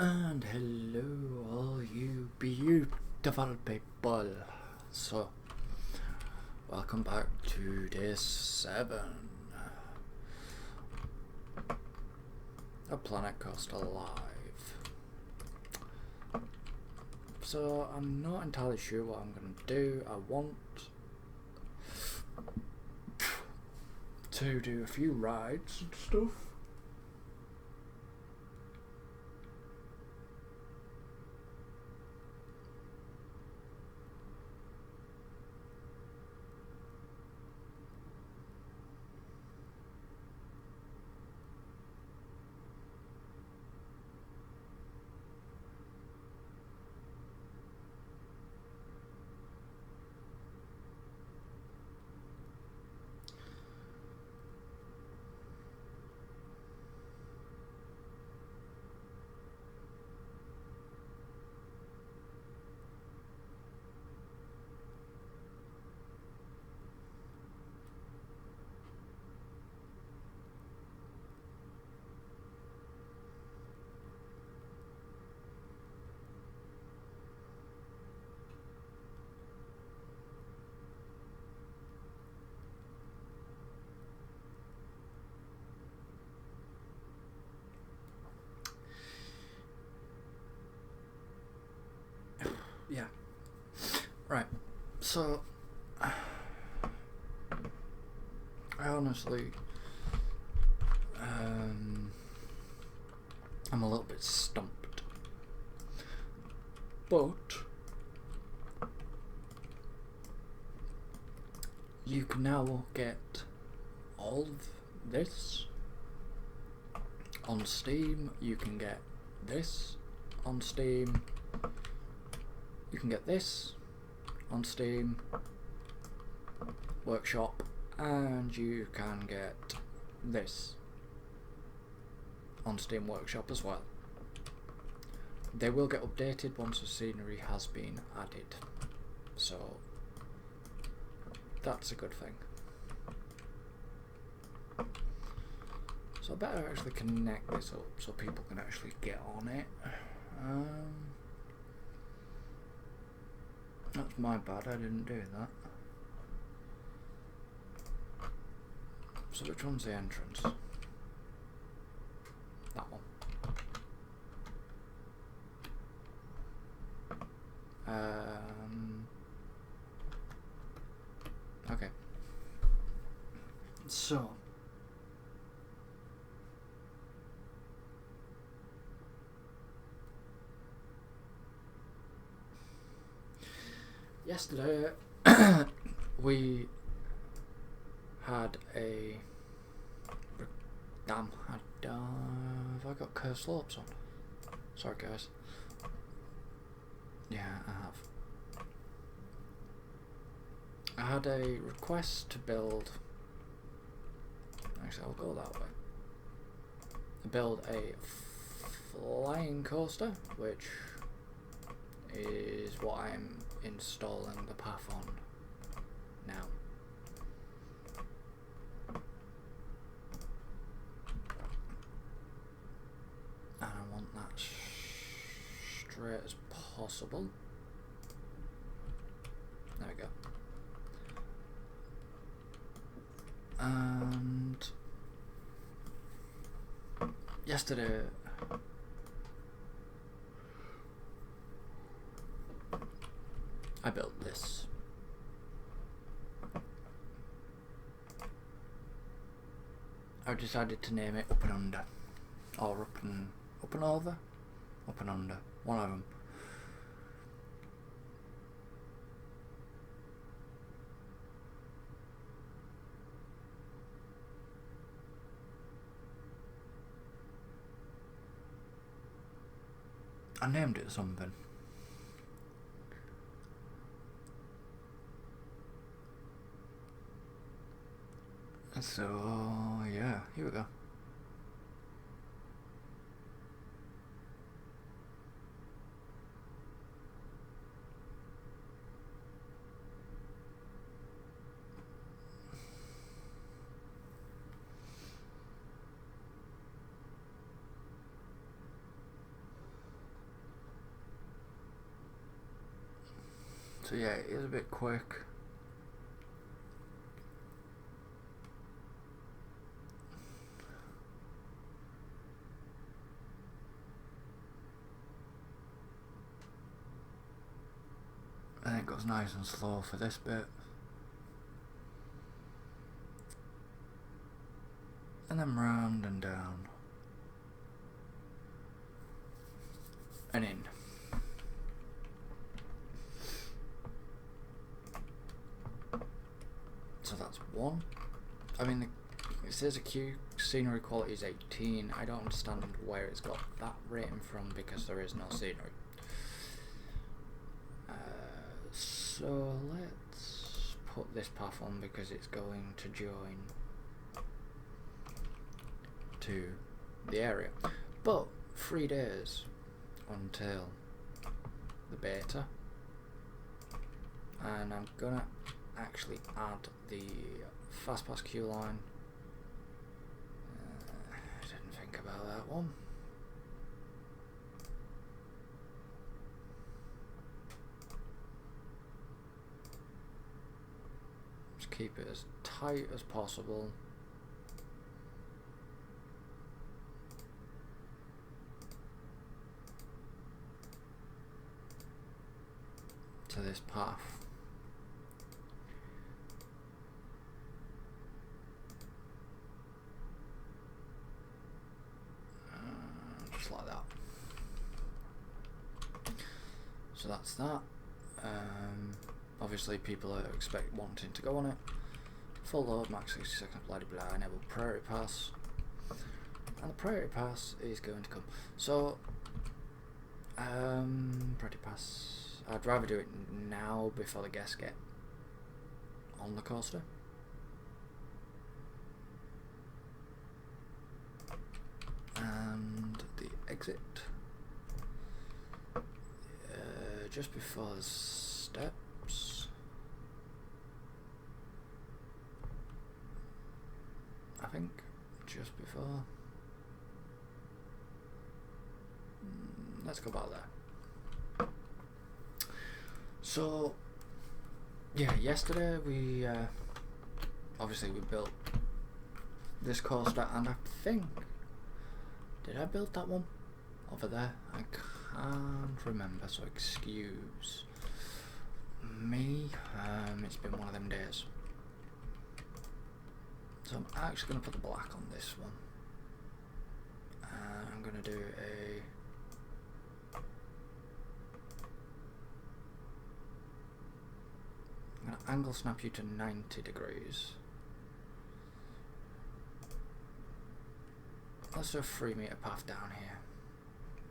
And hello all you beautiful people. So, welcome back to day 7 of Planet Coaster Live. So, I'm not entirely sure what I'm going to do. I want to do a few rides and stuff. Yeah. Right. So, I honestly, I'm a little bit stumped. But you can now get all of this on Steam. You can get this on Steam. You can get this on Steam Workshop, and you can get this on Steam Workshop as well. They will get updated once the scenery has been added, so that's a good thing. So I better actually connect this up so people can actually get on it. That's my bad, I didn't do that. So which one's the entrance? That one. Okay. So yesterday we had a have I got curved slopes on? Sorry guys. Yeah, I have. I had a request to build, actually I'll go that way, build a flying coaster, which is what I'm installing the path on now. And I want that straight as possible. There we go. And yesterday I built this. I decided to name it Up and Under, or Up and Over, Up and Under, one of them. I named it something. So yeah, here we go. So yeah, it is a bit quick. And it goes nice and slow for this bit. And then round and down. And in. So that's one. I mean, it says a Q scenery quality is 18. I don't understand where it's got that rating from because there is no scenery. So let's put this path on because it's going to join to the area. But 3 days until the beta, and I'm gonna actually add the fastpass queue line. I didn't think about that one. Just keep it as tight as possible. To this path. Just like that. So that's that. Obviously people are wanting to go on it. Full load, max 60 seconds, blah blah blah, enable priority pass. And the priority pass is going to come. So priority pass, I'd rather do it now before the guests get on the coaster. And the exit just before the steps. I think just before. Let's go back there. So yeah, yesterday we obviously we built this coaster, and I think, did I build that one over there? I can't remember, so excuse me. It's been one of them days. So I'm actually going to put the black on this one. And I'm going to do I'm going to angle snap you to 90 degrees. Let's do a 3 meter path down here,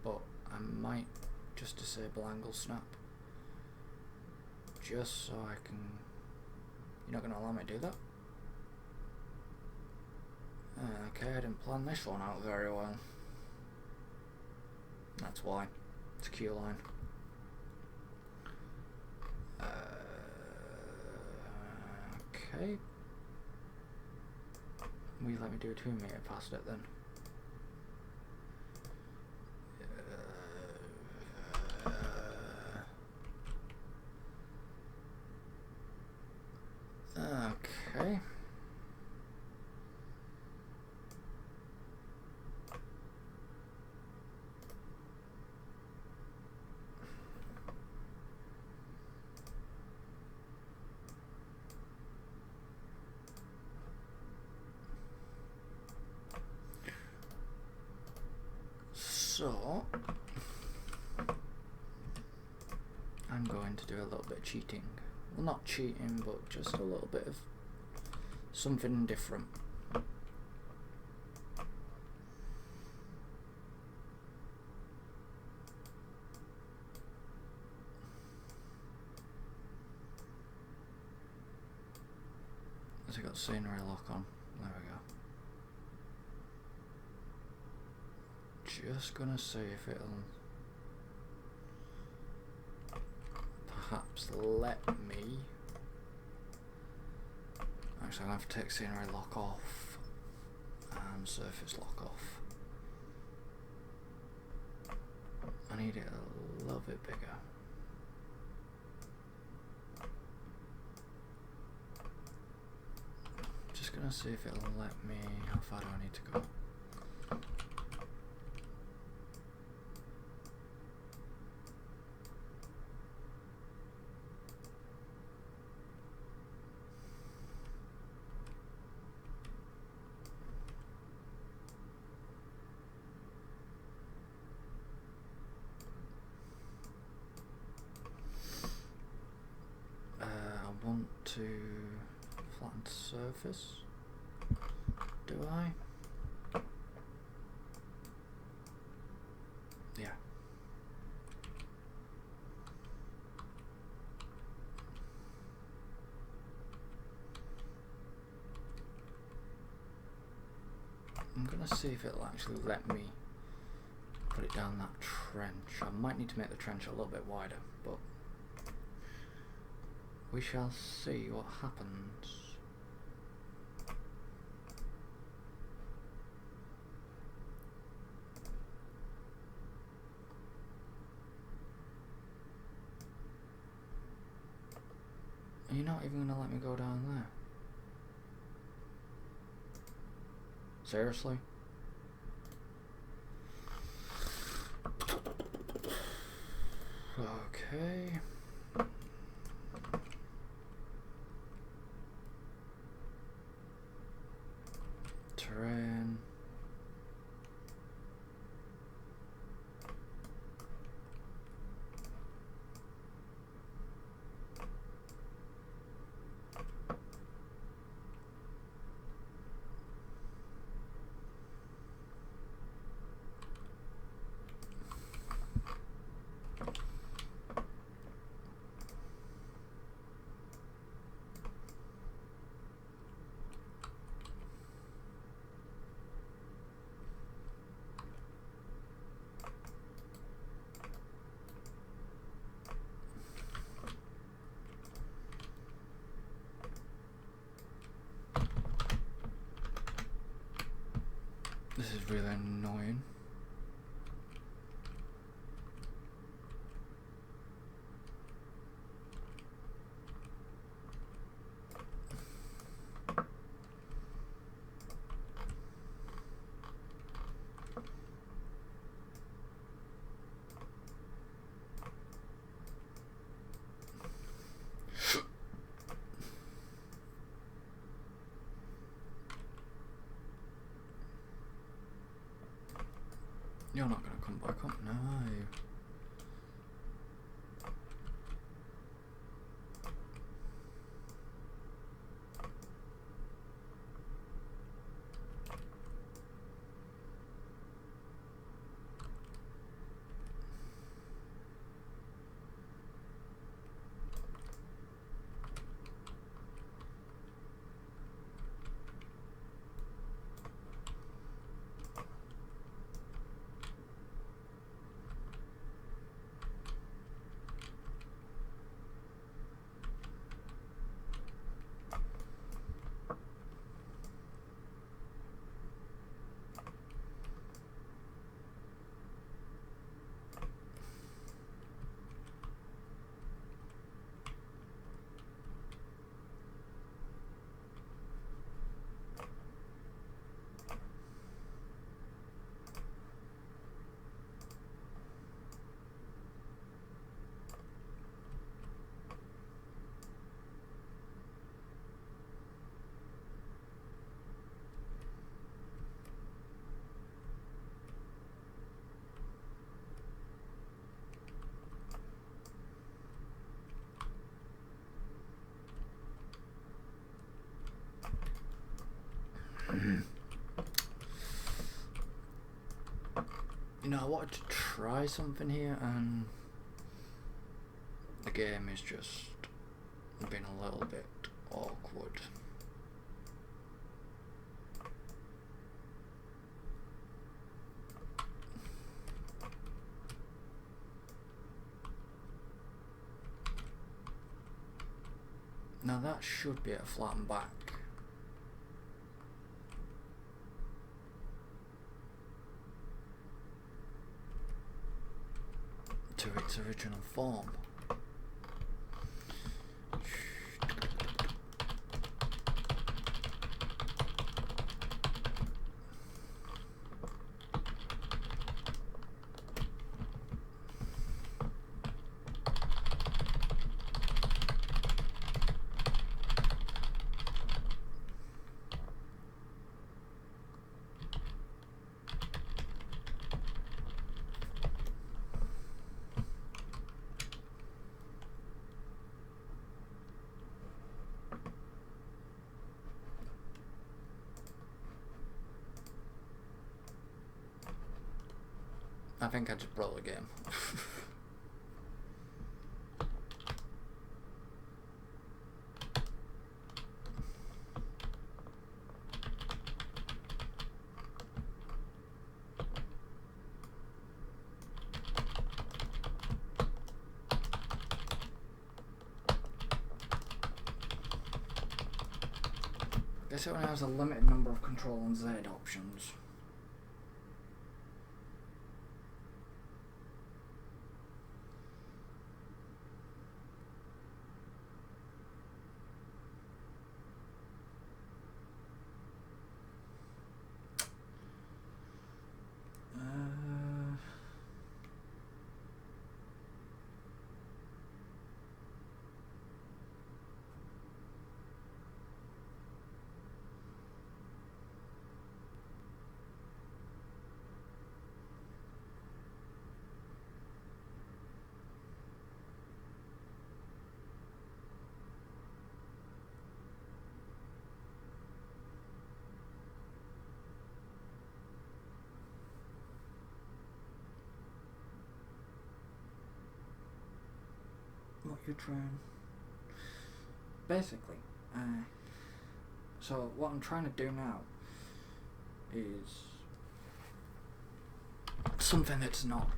but I might just disable angle snap just so I can. You're not going to allow me to do that? Okay, I didn't plan this one out very well. That's why. It's a queue line. Okay. Will you let me do a 2 meter past it then? Okay. So I'm going to do a little bit of cheating. Well, not cheating, but just a little bit of something different. Has it got scenery lock on? There we go. Just gonna see if it'll perhaps let me. Actually, I'm gonna have to take scenery lock off and surface lock off. I need it a little bit bigger. just gonna see if it'll let me. How far do I need to go? I want to flatten surface. Do I? Yeah. I'm gonna see if it'll actually let me put it down that trench. I might need to make the trench a little bit wider, but we shall see what happens. Are you not even gonna let me go down there? Seriously? Okay. Terrain. This is really annoying. You're not going to come back up now, are you? You know, I wanted to try something here, and the game is just been a little bit awkward. Now that should be a flattened back. To its original form. I think I just broke the game. This only has a limited number of Control and Z options. What you're trying... Basically, so what I'm trying to do now is something that's not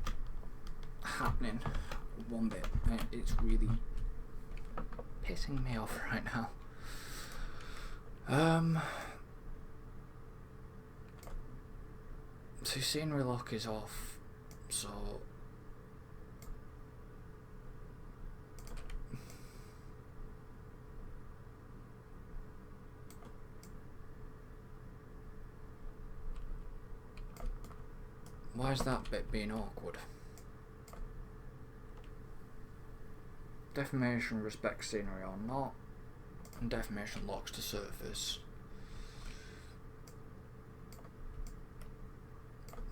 happening one bit. It's really pissing me off right now. So scenery lock is off, so why is that bit being awkward? Deformation respects scenery or not, and deformation locks to surface.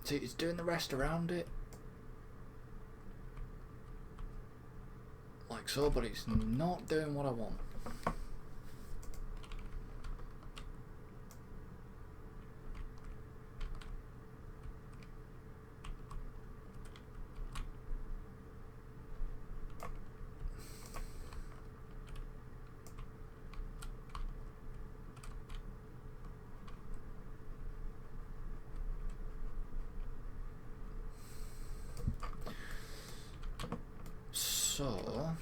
See, it's doing the rest around it, like so, but it's not doing what I want. So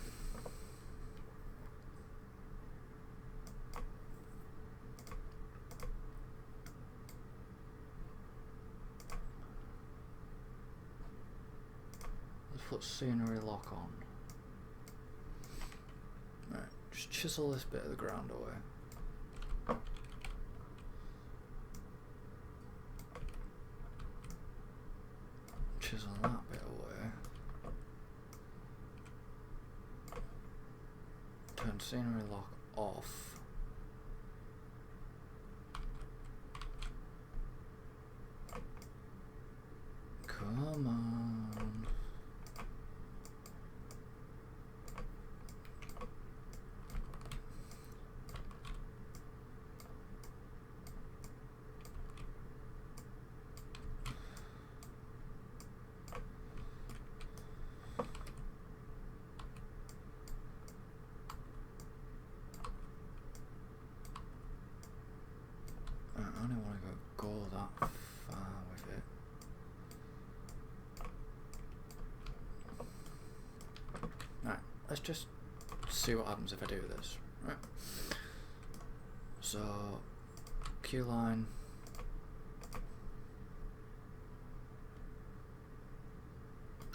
let's put scenery lock on. Right, just chisel this bit of the ground away. Chisel that bit away. Turn scenery lock off. Come on. I don't want to go that far with it. Right, let's just see what happens if I do this. Right. So, Q line.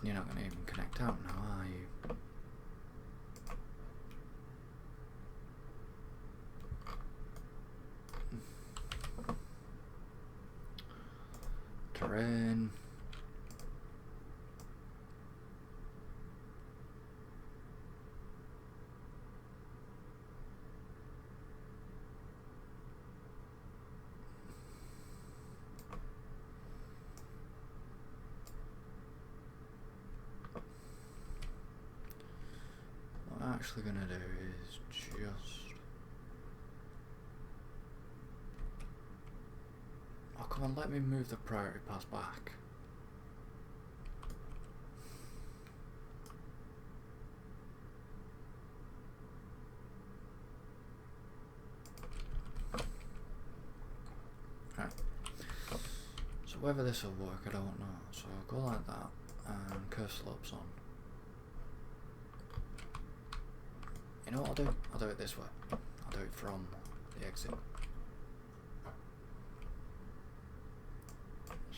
You're not going to even connect out now, are you? Terrain. What I'm actually going to do is just... Oh, come on, let me move the priority pass back. So whether this will work, I don't know. So I'll go like that and curve slopes on. You know what I'll do? I'll do it this way. I'll do it from the exit.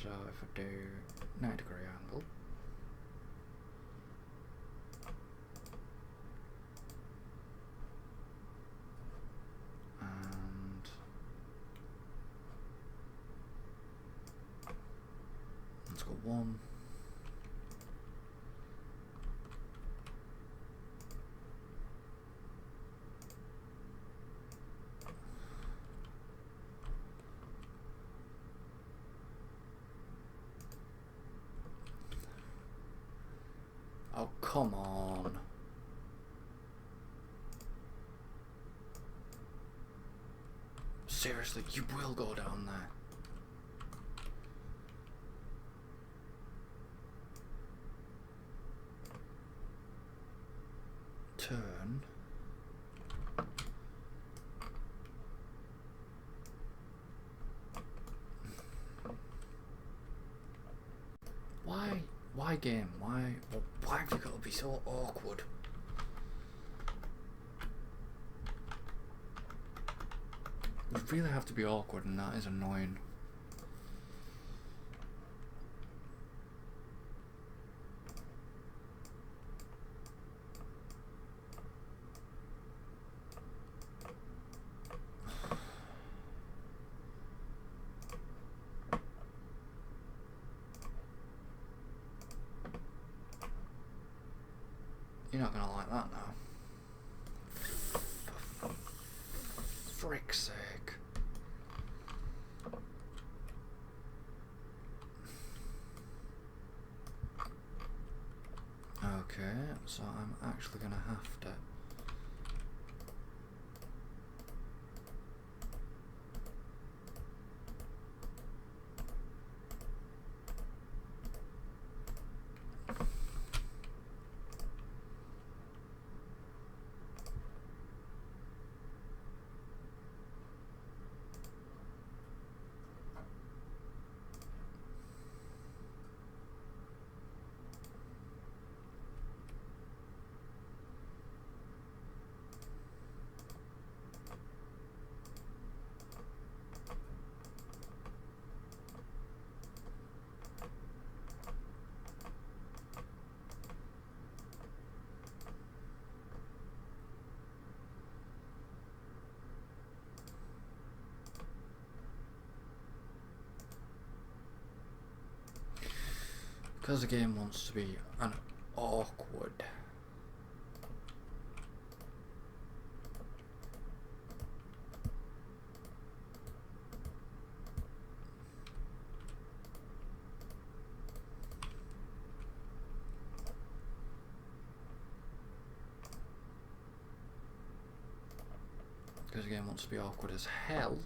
So if I do 90-degree angle, and let's go 1. Oh, come on. Seriously, you will go down there. Turn. Why? Why game? Why have you got to be so awkward? You really have to be awkward, and that is annoying. You're not gonna like that now. For frick's sake. Okay, so I'm actually gonna have to because the game wants to be an awkward. Because the game wants to be awkward as hell.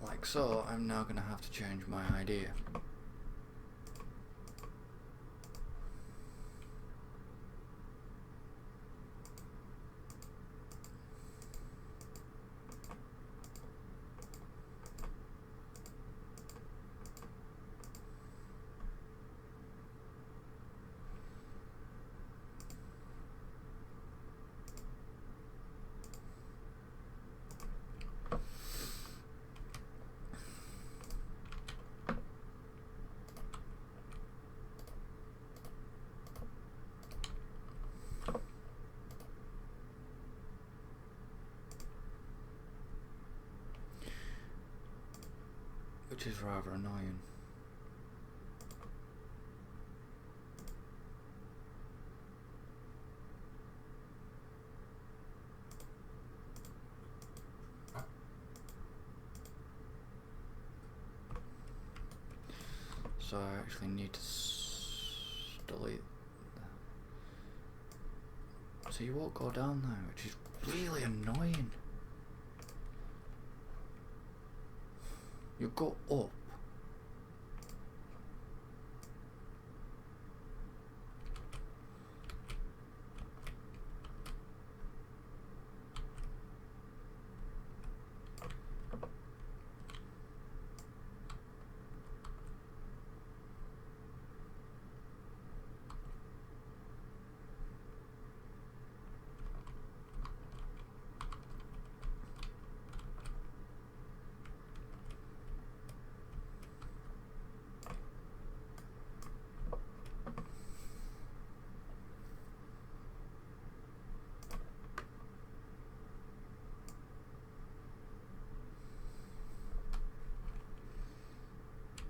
Like so, I'm now going to have to change my idea. Which is rather annoying. So I actually need to delete. So you won't go down there, which is Really annoying. You go up.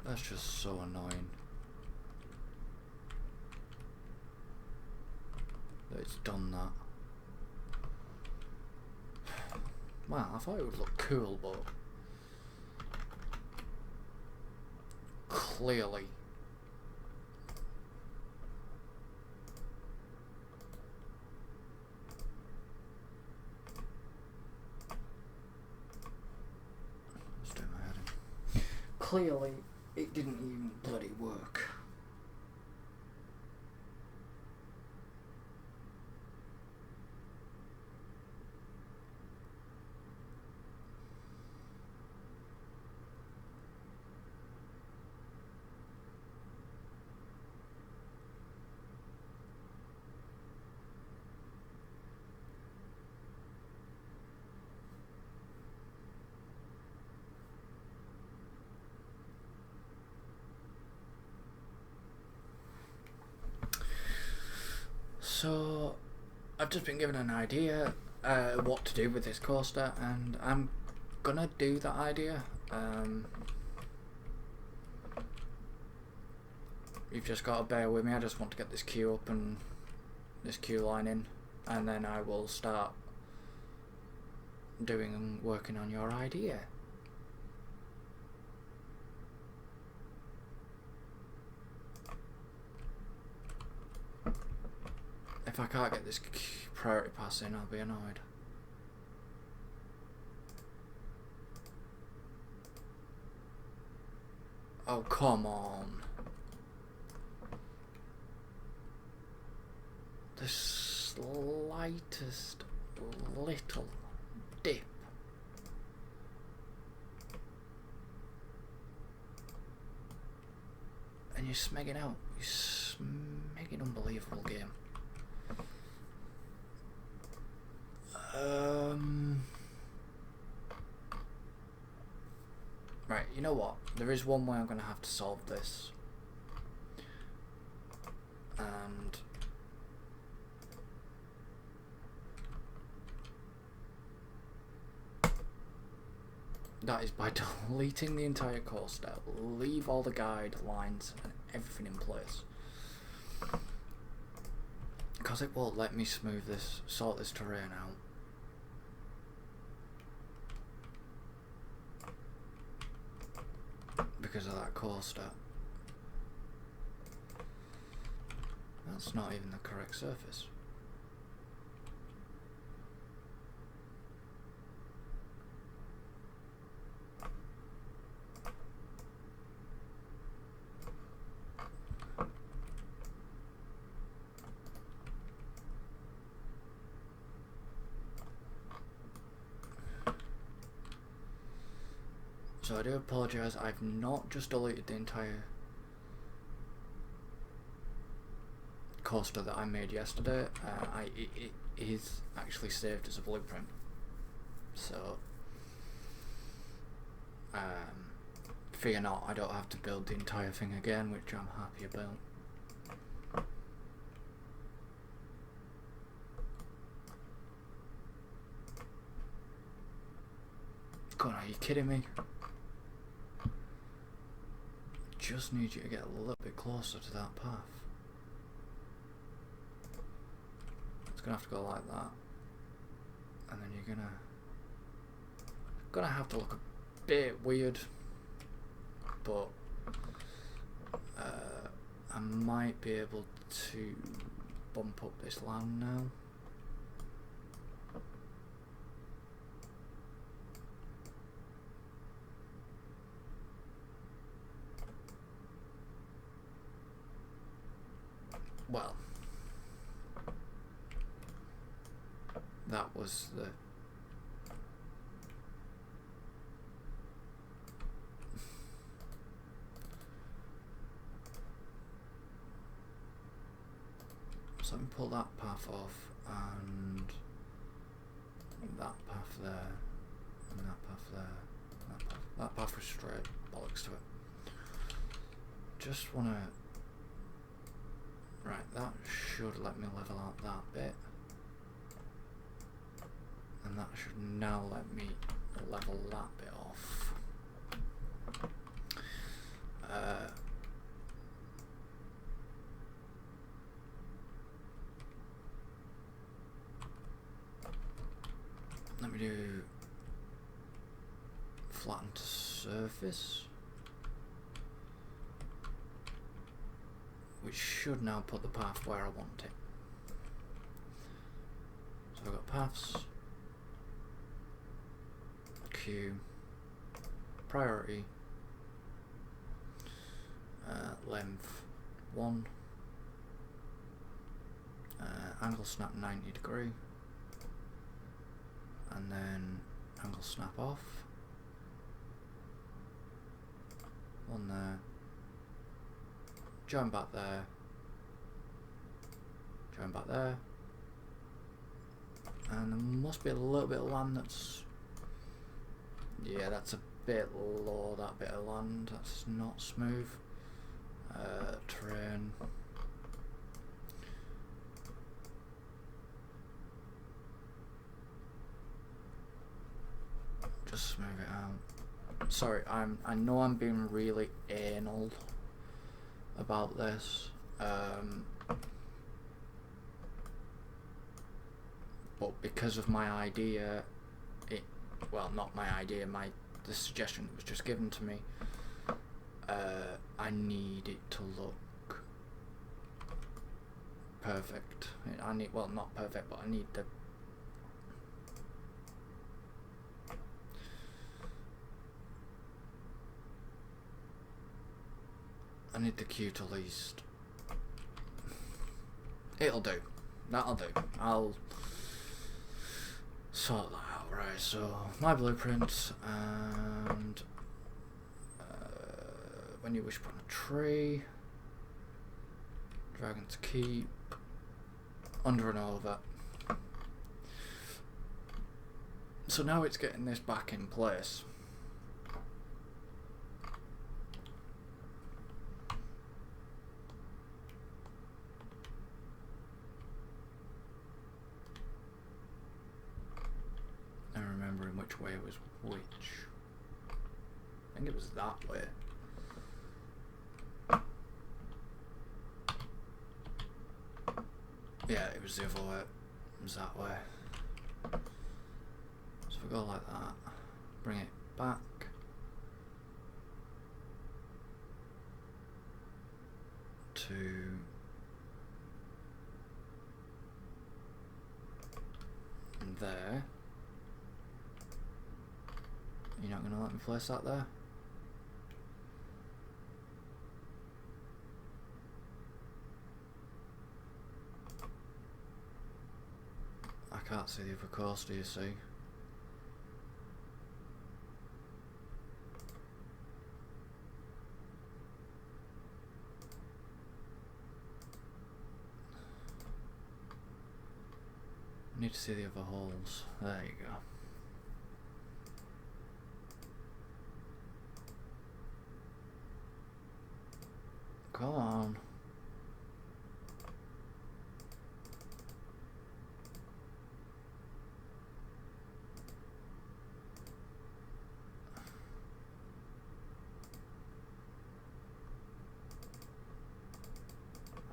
That's just so annoying. That it's done that. Wow, I thought it would look cool, but clearly let's do my head in. Clearly it didn't even bloody work. So I've just been given an idea what to do with this coaster, and I'm gonna do that idea. You've just got to bear with me. I just want to get this queue up and this queue line in, and then I will start doing and working on your idea. If I can't get this priority pass in, I'll be annoyed. Oh, come on. The slightest little dip. And you're smegging out. You're smegging unbelievable game. Right, you know what? There is one way I'm going to have to solve this. And that is by deleting the entire coaster. Leave all the guidelines and everything in place. Because it won't let me sort this terrain out. Because of that coaster. That's not even the correct surface. So I do apologise, I've not just deleted the entire coaster that I made yesterday. It is actually saved as a blueprint. So, fear not, I don't have to build the entire thing again, which I'm happy about. God, are you kidding me? Just need you to get a little bit closer to that path. It's gonna have to go like that, and then you're gonna have to look a bit weird, but I might be able to bump up this land now. well, that was the so let me pull that path off and that path there and that path there. That path was straight, bollocks to it. Just wanna, right, that should let me level out that bit, and that should now let me level that bit off. Let me do flatten to surface, which should now put the path where I want it. So I've got paths, queue, priority, length 1, angle snap 90 degree, and then angle snap off, 1 there, join back there, join back there, and there must be a little bit of land that's, yeah, that's a bit low, that bit of land, that's not smooth. Terrain. Just smooth it out. Sorry, I know I'm being really anal about this, but because of my idea, well, not my idea, the suggestion that was just given to me, I need it to look perfect. I need, well, not perfect, but I need the queue to least. It'll do. That'll do. I'll sort that out. Right, so my blueprints, and when you wish upon a tree, Dragon's Keep, under and over. So now it's getting this back in place. And remembering which way was which. I think it was that way. Yeah, it was the other way. It was that way. So if we go like that, bring it back. To there. You're not going to let me place that there? I can't see the other coaster, you see. I need to see the other holes. There you go. Come on.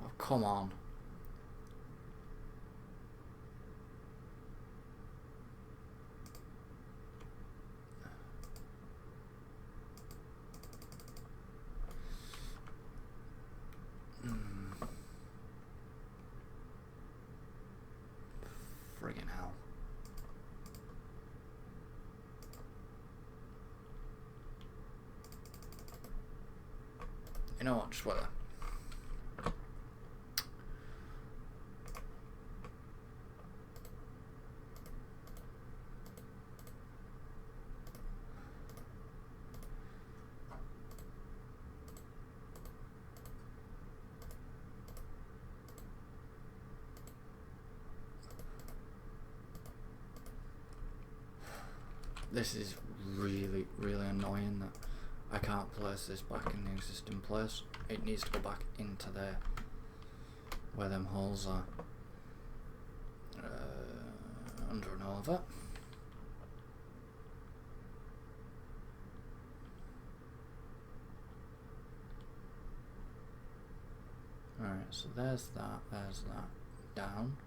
Oh, come on. Friggin' hell. You know what, just wait there. This is really, really annoying that I can't place this back in the existing place. It needs to go back into there, where them holes are. Under and over. Alright, so there's that, down,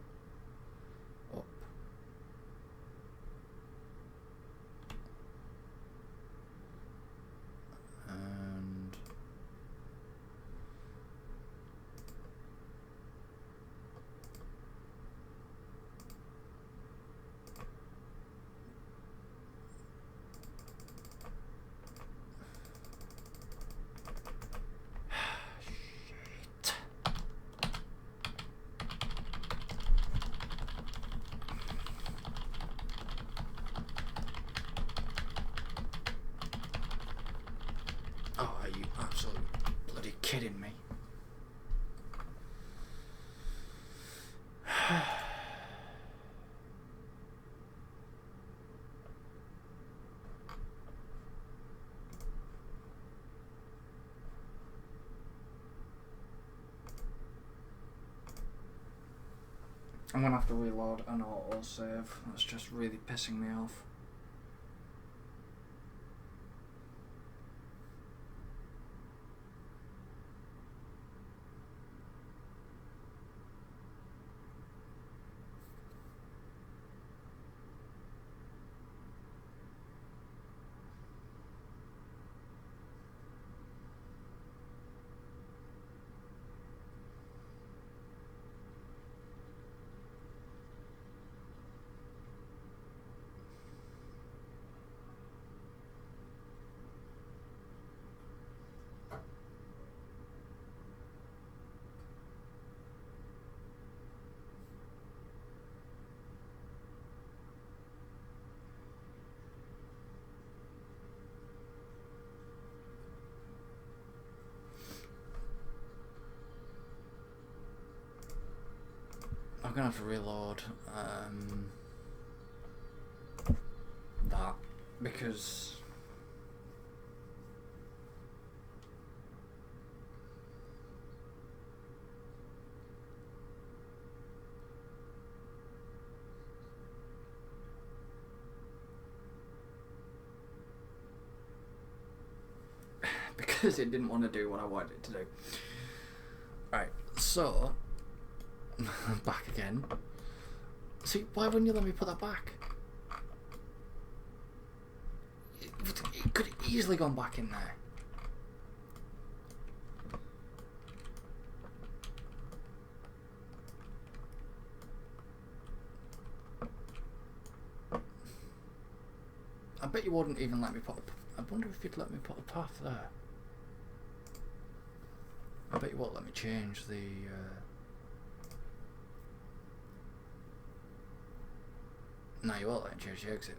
up. And shit. Oh, are you absolutely bloody kidding me? I'm gonna have to reload an autosave. That's just really pissing me off. I'm gonna have to reload that because it didn't want to do what I wanted it to do. Right, so back again. See, why wouldn't you let me put that back? It could have easily gone back in there. I bet you wouldn't even let me put I wonder if you'd let me put a path there. I bet you won't let me change the no, you won't let me change the exit.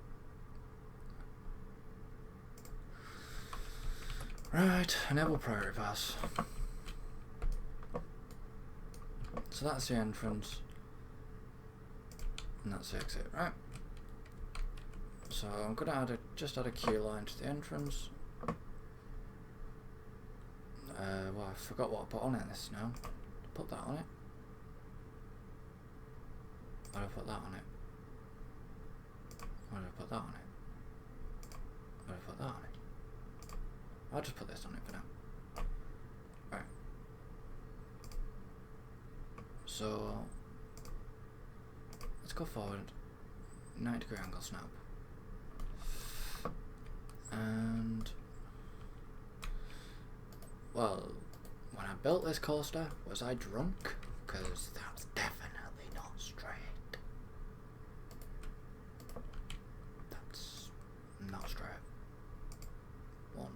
Right, enable priority pass. So that's the entrance. And that's the exit, right? So I'm gonna just add a queue line to the entrance. Well, I forgot what I put on it this now. Put that on it. Why did I put that on it? Why did I put that on it? Why did I put that on it? I'll just put this on it for now. Right. So let's go forward. 90-degree angle snap. And well, when I built this coaster, was I drunk? Because that's definitely not straight. That's not straight. 1,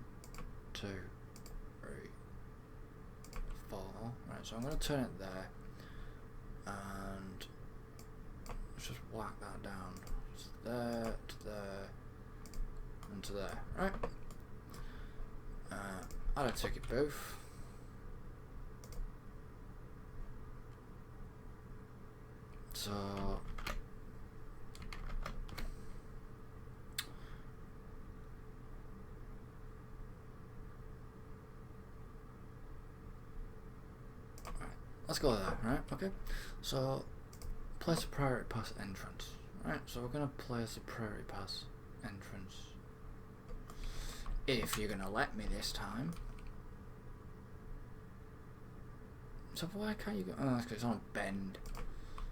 2, 3, 4. Right, so I'm going to turn it there. And let's just whack that down. It's there, to there, and to there. Right? Add a ticket booth. So let's go there, right? Okay. So place a priority pass entrance. Right, so we're gonna place a priority pass entrance. If you're gonna let me this time. So why can't you go? Oh, that's 'cause it's on a bend.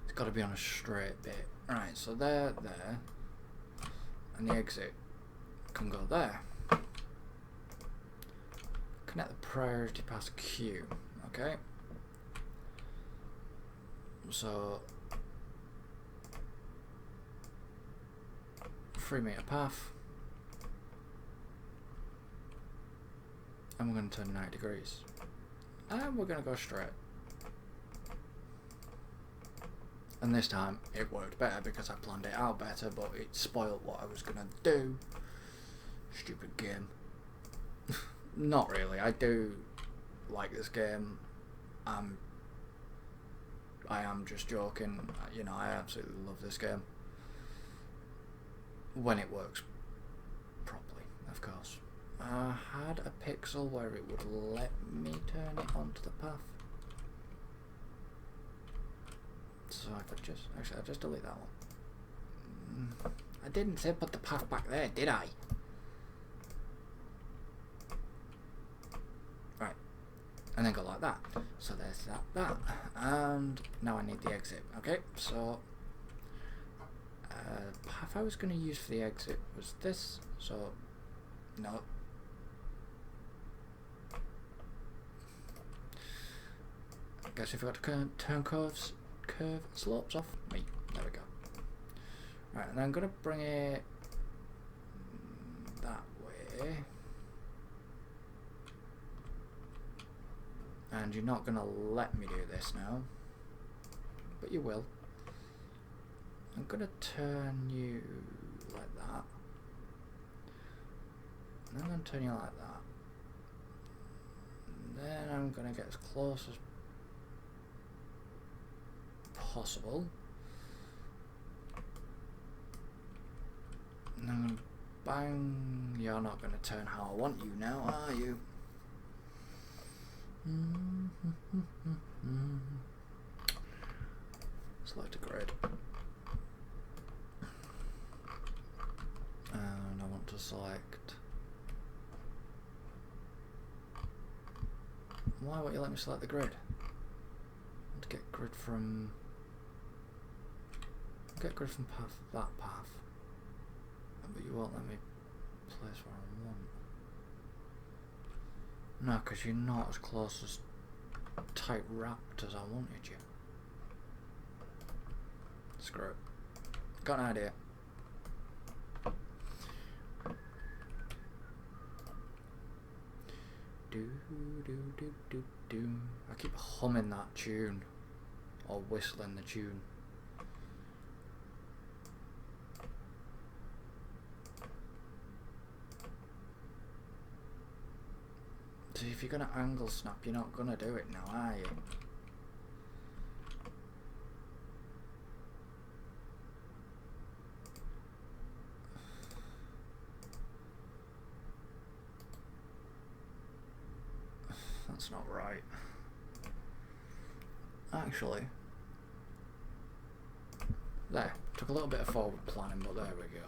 It's got to be on a straight bit. Right, so there, and the exit can go there. Connect the priority pass queue. Okay. So 3-meter path, and we're going to turn 90 degrees, and we're going to go straight. And this time it worked better because I planned it out better, but it spoiled what I was going to do. Stupid game. Not really. I do like this game. I am just joking. You know, I absolutely love this game. When it works properly, of course. I had a pixel where it would let me turn it onto the path. So I could just, actually I'll just delete that one. I didn't say put the path back there, did I? Right, and then go like that. So there's that, and now I need the exit. Okay, so path I was going to use for the exit was this, so no. I guess if I got to turn curve slopes off me. There we go. Right, and then I'm going to bring it that way. And you're not going to let me do this now, but you will. I'm going to turn you like that. And then I'm going to turn you like that. And then I'm going to get as close as possible. And I'm going to bang. You're not going to turn how I want you now, are you? Select a grid. And I want to select. Why won't you let me select the grid? I want to get grid from. Get grid from path, that path. But you won't let me place where I want. No, because you're not as close as tight wrapped as I wanted you. Screw it. Got an idea. Do do do do do. I keep humming that tune, or whistling the tune. See, if you're gonna angle snap, you're not gonna do it now, are you? That's not right. Actually, there. Took a little bit of forward planning, but there we go.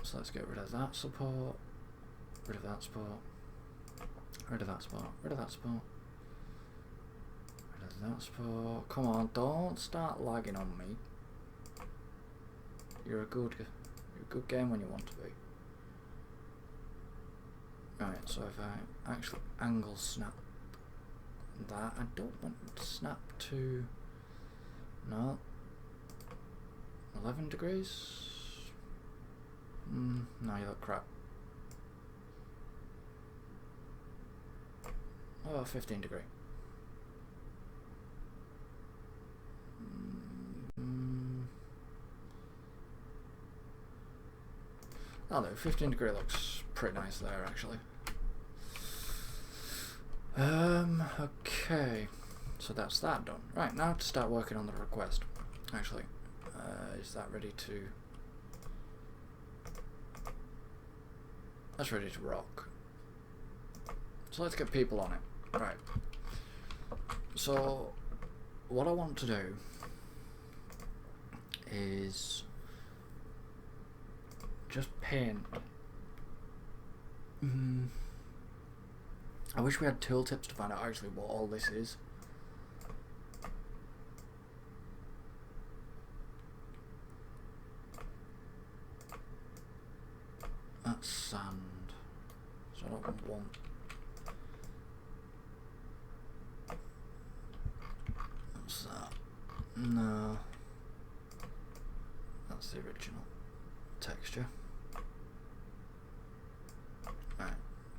So let's get rid of that support, rid of that support, rid of that support, rid of that support, rid of that support. Come on, don't start lagging on me. You're a good game when you want to be. Right, so if I actually angle snap that, I don't want it to snap to, no, 11 degrees. No, you look crap. Oh, 15 degree. Oh no, 15 degree looks pretty nice there actually. Okay, so that's that done. Right, now to start working on the request. Actually, is that ready to? That's ready to rock. So let's get people on it. Right. So what I want to do is just paint. I wish we had tooltips to find out actually what all this is. That's sand. So I don't want. What's that? No. That's the original texture. Right.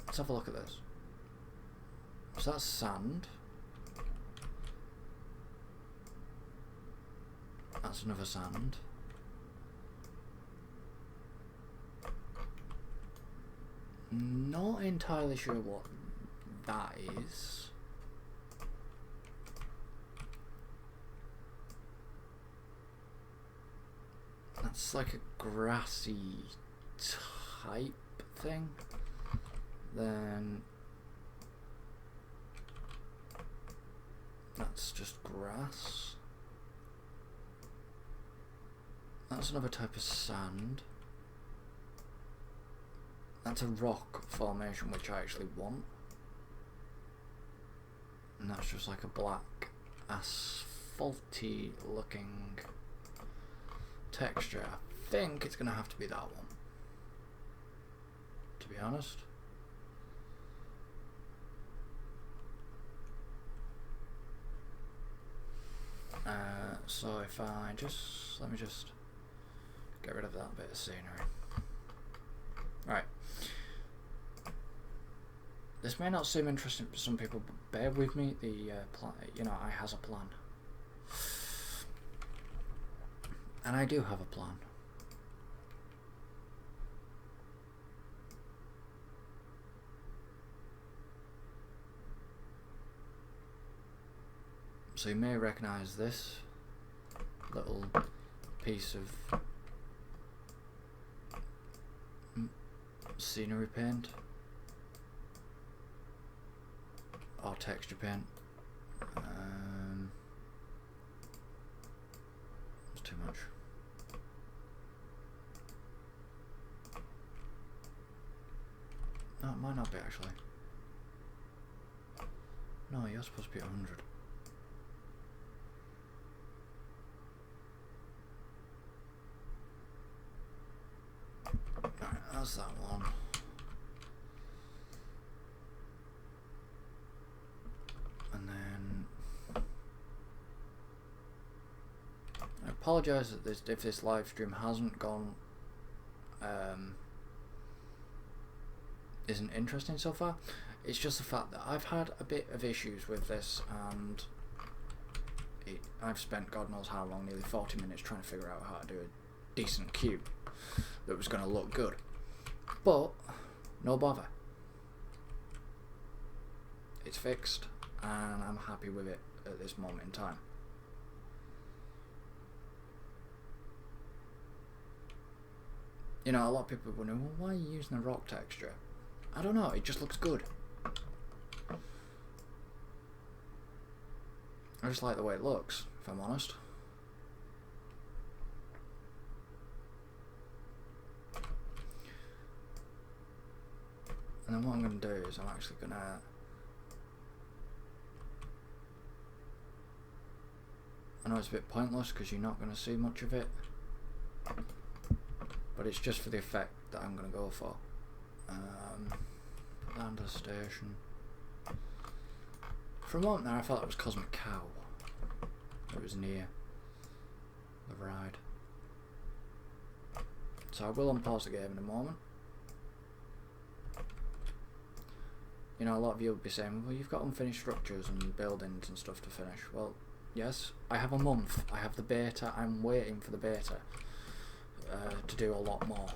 Let's have a look at this. So that's sand. That's another sand. Not entirely sure what that is. That's like a grassy type thing. Then that's just grass. That's another type of sand. That's a rock formation which I actually want. And that's just like a black asphalty looking texture. I think it's going to have to be that one, to be honest. So if I just, let me just get rid of that bit of scenery. Right. This may not seem interesting for some people, but bear with me. The plan, I has a plan, and I do have a plan. So you may recognise this little piece of scenery paint or texture paint. It's too much. No, it might not be actually. No, you're supposed to be 100. Alright, that's that one. And then I apologise that if this live stream hasn't gone isn't interesting so far. It's just the fact that I've had a bit of issues with this, and I've spent God knows how long, nearly 40 minutes trying to figure out how to do a decent cube that was going to look good. But no bother, it's fixed and I'm happy with it at this moment in time. You know, a lot of people wonder, well, why are you using the rock texture? I don't know, it just looks good. I just like the way it looks, if I'm honest. And then what I'm going to do is I'm actually going to I know it's a bit pointless because you're not going to see much of it, but it's just for the effect that I'm going to go for. Land of the station. For a moment there I thought it was Cosmic Cow. It was near the ride. So I will unpause the game in a moment. You know, a lot of you will be saying, well, you've got unfinished structures and buildings and stuff to finish. Well, yes, I have a month. I have the beta. I'm waiting for the beta to do a lot more.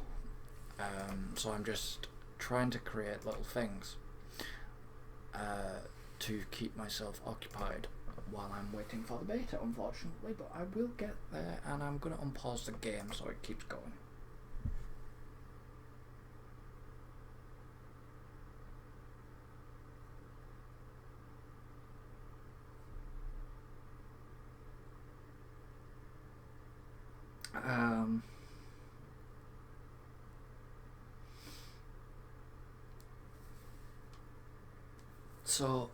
So I'm just trying to create little things to keep myself occupied while I'm waiting for the beta, unfortunately. But I will get there, and I'm going to unpause the game so it keeps going. So,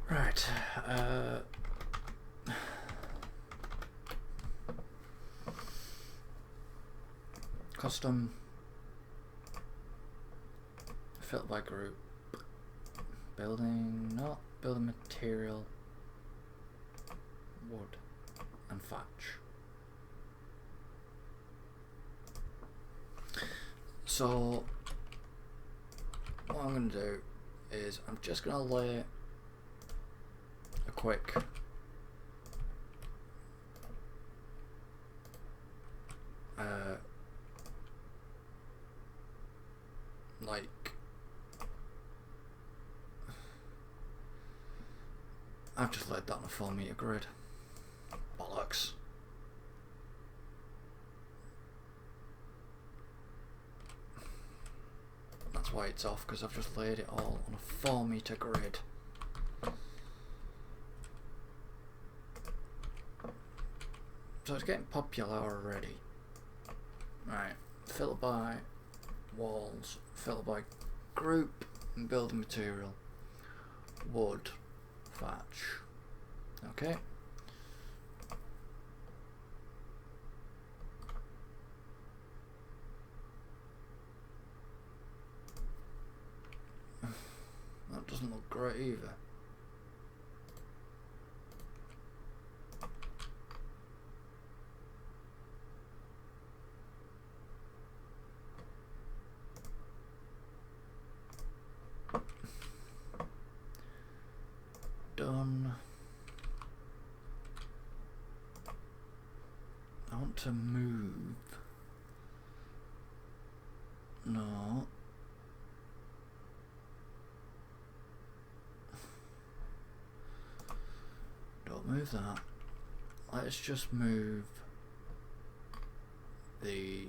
right, custom, filter by group, building, not building material, wood, and thatch. So, what I'm going to do is I'm just going to lay a quick like I've just laid that on a 4-meter grid. Bollocks. That's why it's off, because I've just laid it all on a 4-meter grid. So it's getting popular already. Right, filter by walls, filter by group, and building material, wood, thatch. Okay. That doesn't look great either. Done. I want to move. No. Don't move that. Let's just move the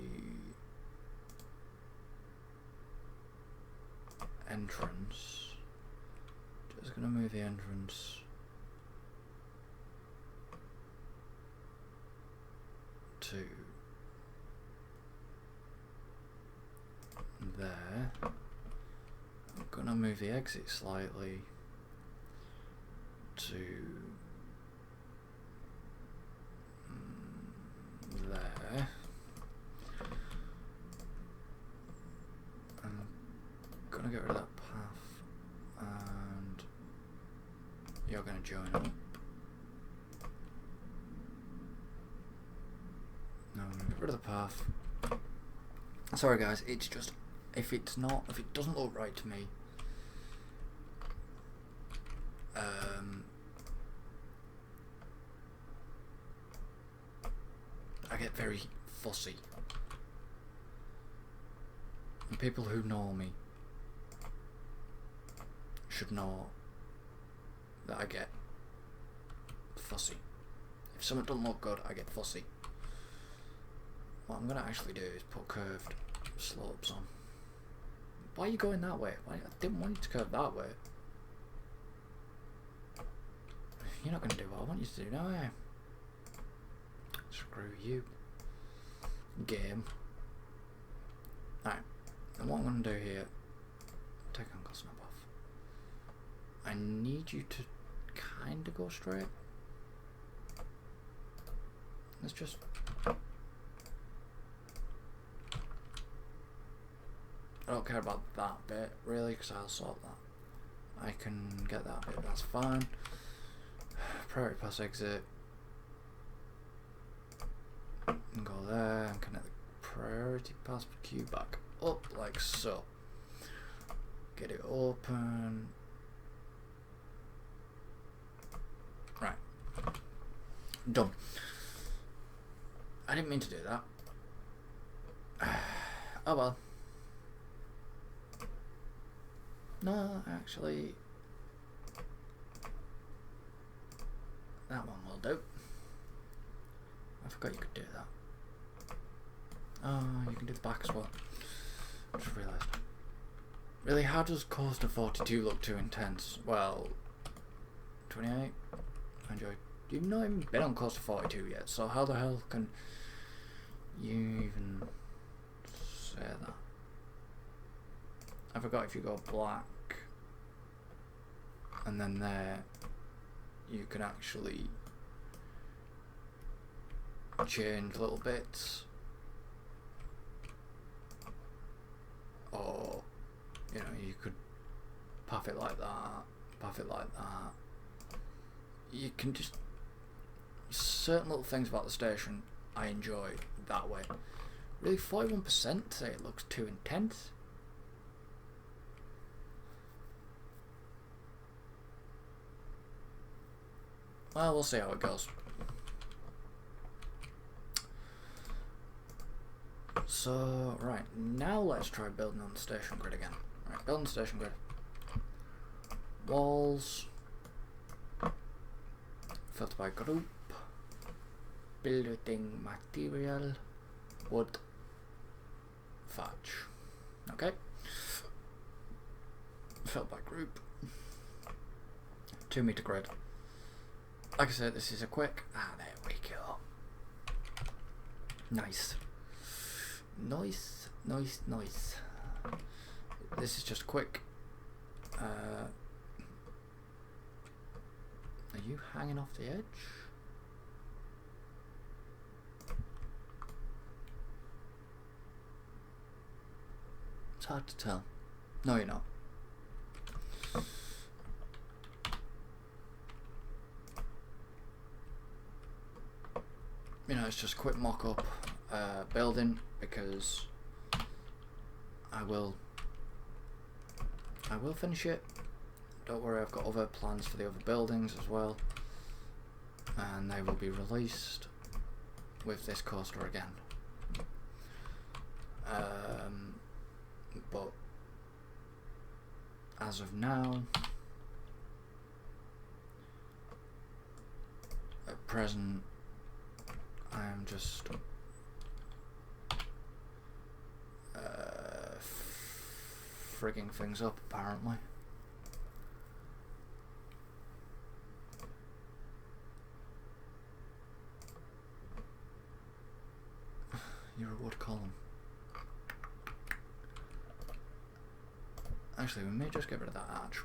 entrance. Just gonna move the entrance to there. I'm gonna move the exit slightly to there. I'm gonna get rid of that path, and you're gonna join up. No, I'm gonna get rid of the path. Sorry guys, it's just if it doesn't look right to me, I get very fussy. And people who know me should know that I get fussy. If something doesn't look good, I get fussy. What I'm gonna actually do is put curved slopes on. Why are you going that way? I didn't want you to curve that way. You're not gonna do what I want you to do now, eh? Screw you. Game. Alright. And what I'm gonna do here, take angle snap off. I need you to kinda go straight. Let's just I don't care about that bit really, because I'll sort that. I can get that bit, that's fine. Priority pass exit. And go there and connect the priority pass queue back up like so. Get it open. Right. Done. I didn't mean to do that. Oh well. No, actually, that one will do. I forgot you could do that. Oh, you can do the back as well. I just realised. Really, how does Coaster 42 look too intense? Well, 28. I enjoy You've not even been on course to 42 yet, so how the hell can you even say that? I forgot if you go black and then there you can actually change little bits, or you know, you could puff it like that, puff it like that. You can just, certain little things about the station I enjoy that way. Really, 41% say it looks too intense. Well, we'll see how it goes. So, right, now let's try building on the station grid again. Right, building the station grid. Walls. Filter by group. Building material. Wood. Thatch. Okay. Filter by group. 2 meter grid. Like I said, this is a quick. There we go. Nice. Nice, nice, nice. This is just quick. Are you hanging off the edge? It's hard to tell. No, you're not. You know, it's just a quick mock-up building, because I will finish it. Don't worry, I've got other plans for the other buildings as well, and they will be released with this coaster again. But as of now, at present, I am just frigging things up, apparently. You're a wood column. Actually, we may just get rid of that arch.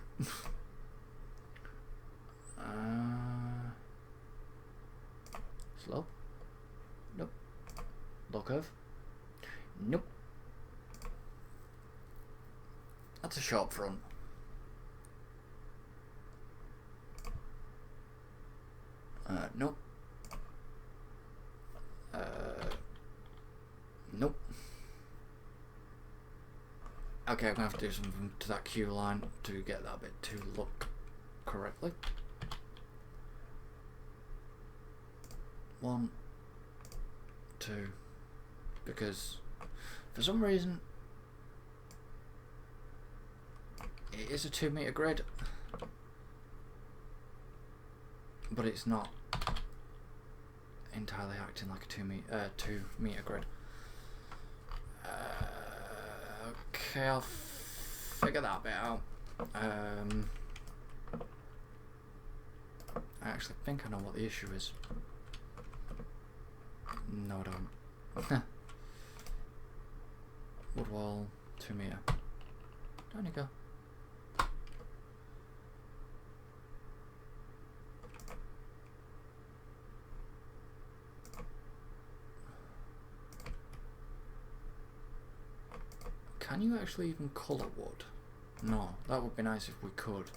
Slope? Nope. Low curve? Nope. That's a sharp front. Nope. Nope. Okay, I'm gonna have to do something to that queue line to get that bit to look correctly. 1, 2, because for some reason it is a 2 meter grid, but it's not entirely acting like a 2 meter grid. Okay, I'll figure that bit out. I actually think I know what the issue is. No, I don't. Wood wall, 2 meter. Down you go. Can you actually even colour wood? No, that would be nice if we could.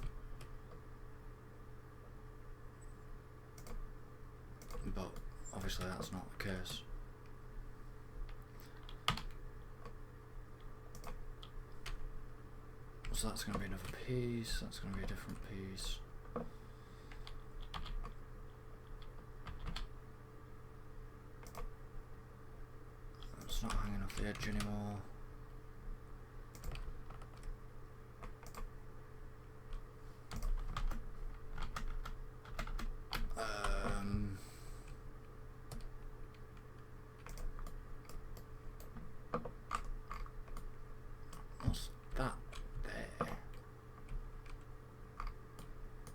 But obviously that's not the case. So that's going to be another piece, that's going to be a different piece. It's not hanging off the edge anymore. What's that there?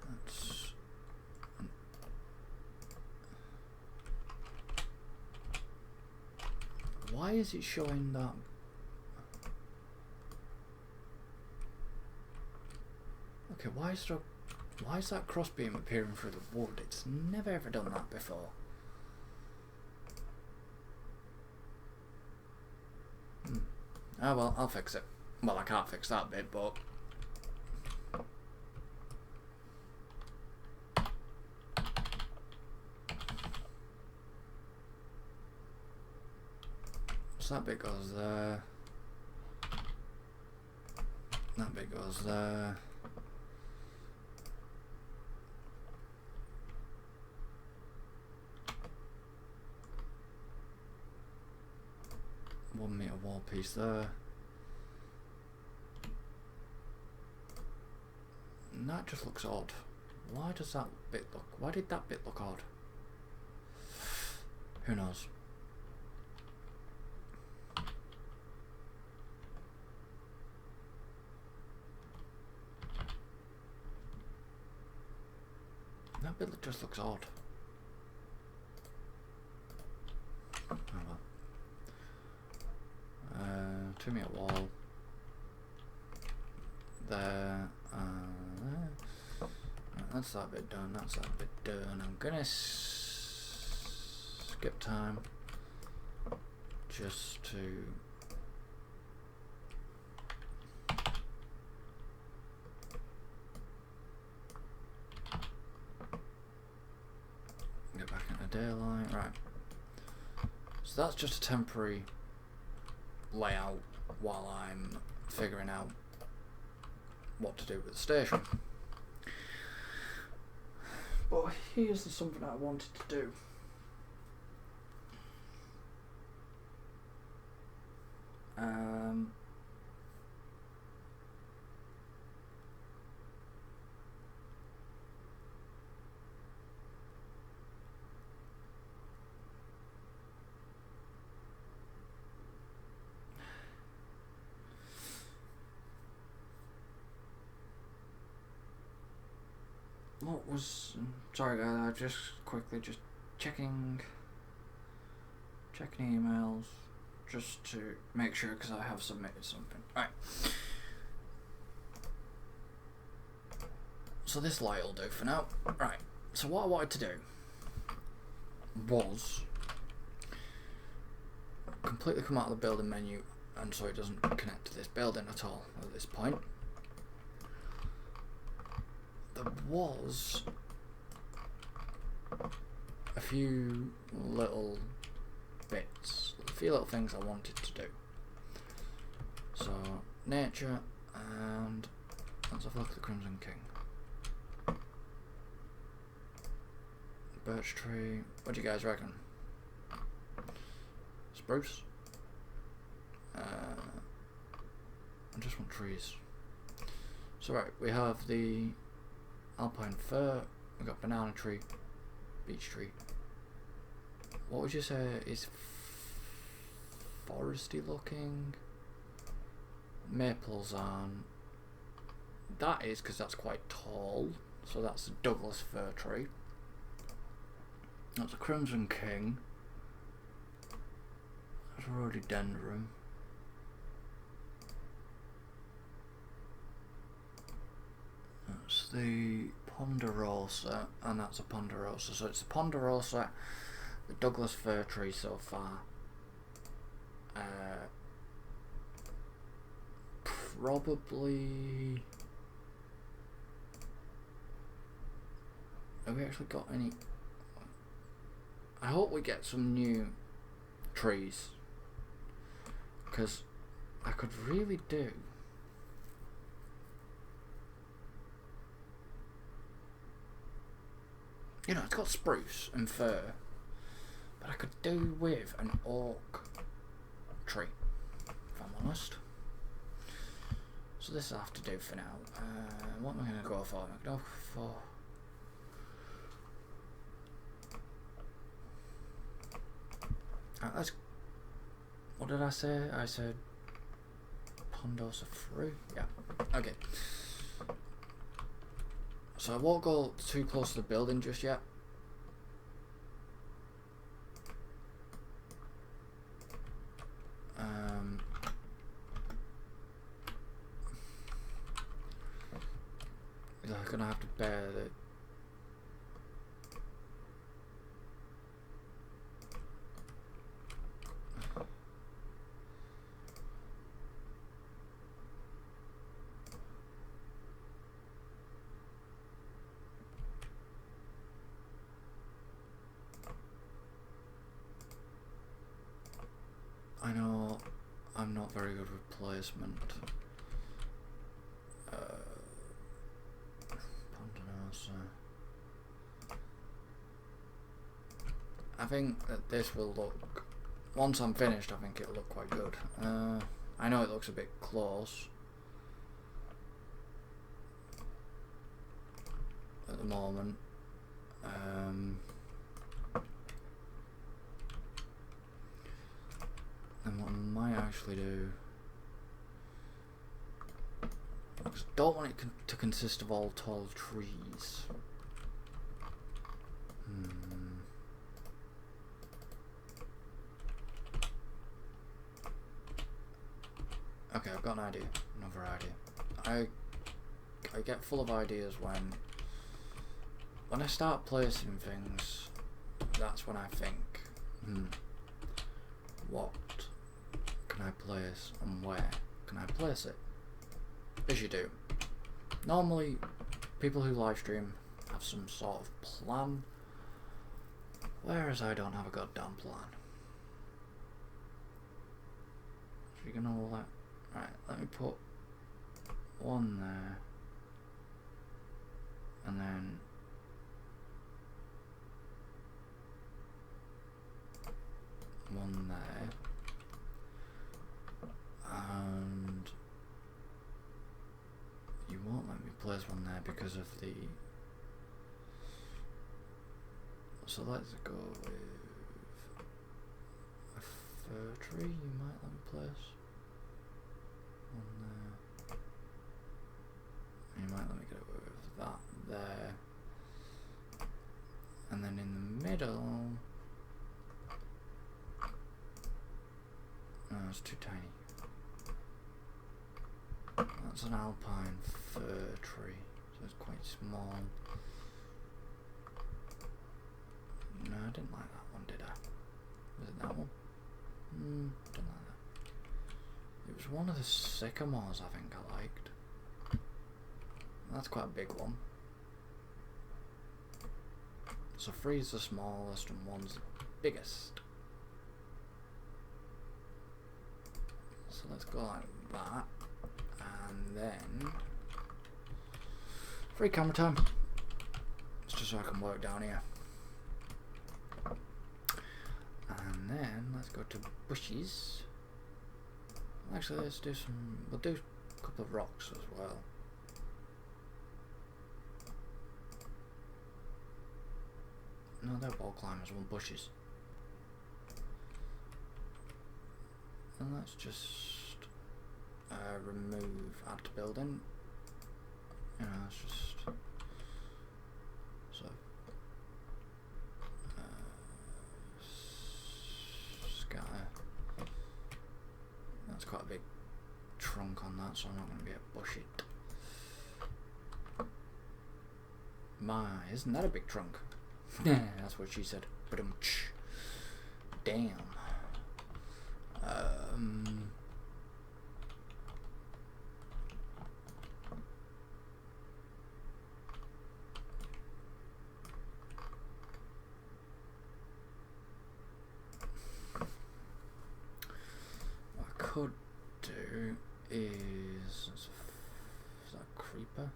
That's why is it showing that? Okay, why is that crossbeam appearing through the wood? It's never ever done that before. Oh well, I'll fix it. Well, I can't fix that bit, but so that bit goes there. That bit goes there. One meter wall piece there. And that just looks odd. Why does that bit look? Why did that bit look odd? Who knows? That bit just looks odd. Oh well. 2 meter wall. There. That's that bit done. That's that bit done. I'm gonna skip time just to get back into daylight. Right. So that's just a temporary layout while I'm figuring out what to do with the station. But here's something I wanted to do. What was... Sorry guys, I just quickly checking emails just to make sure, because I have submitted something. Alright. So this light will do for now. Right. So what I wanted to do was completely come out of the building menu, and so it doesn't connect to this building at all at this point. There was a few little bits, a few little things I wanted to do. So, nature, and let's have a look at the Crimson King. Birch tree, what do you guys reckon? Spruce? I just want trees. So right, we have the alpine fir, we've got banana tree, beech tree. What would you say is foresty looking? Maples aren't. That is because that's quite tall, so that's a Douglas fir tree. That's a Crimson King. That's a rhododendron. That's the ponderosa, and that's a ponderosa. So it's the ponderosa, the Douglas fir tree so far. Probably. Have we actually got any? I hope we get some new trees, because I could really do. You know, it's got spruce and fir, but I could do with an oak tree, if I'm honest. So this I have to do for now. What am I going to go for? I'm going to go for... let's... What did I say? I said... Ponderosa fruit? Yeah. Okay. So I won't go too close to the building just yet. They're gonna have to bear the... I know I'm not very good with placement. I think that this will look, once I'm finished, I think it'll look quite good. I know it looks a bit close at the moment. And what I might actually do, because I don't want it to consist of all tall trees. Okay, I've got an idea. Another idea. I get full of ideas when I start placing things. That's when I think, what can I place and where can I place it? As you do. Normally, people who live stream have some sort of plan, whereas I don't have a goddamn plan. So you're gonna all that. Right, let me put one there, and then one there, and you won't let me place one there because of the... So let's go with a fir tree. You might let me place one there. You might let me get away with that there. And then in the middle... No, it's too tiny. That's an alpine fir tree, so it's quite small. No, I didn't like that one, did I? Was it that one? Didn't like that. It was one of the sycamores I think I liked. That's quite a big one. So 3's the smallest and 1's the biggest. So let's go like that. And then... free camera time. It's just so I can work down here. And then let's go to bushes. Actually, let's do some... we'll do a couple of rocks as well. No, they're wall climbers, one bushes. And let's just remove add to building. You know, it's just so scatter. That's quite a big trunk on that, so I'm not going to be able to bush it. Isn't that a big trunk? That's what she said. But damn. What I could do is that a creeper?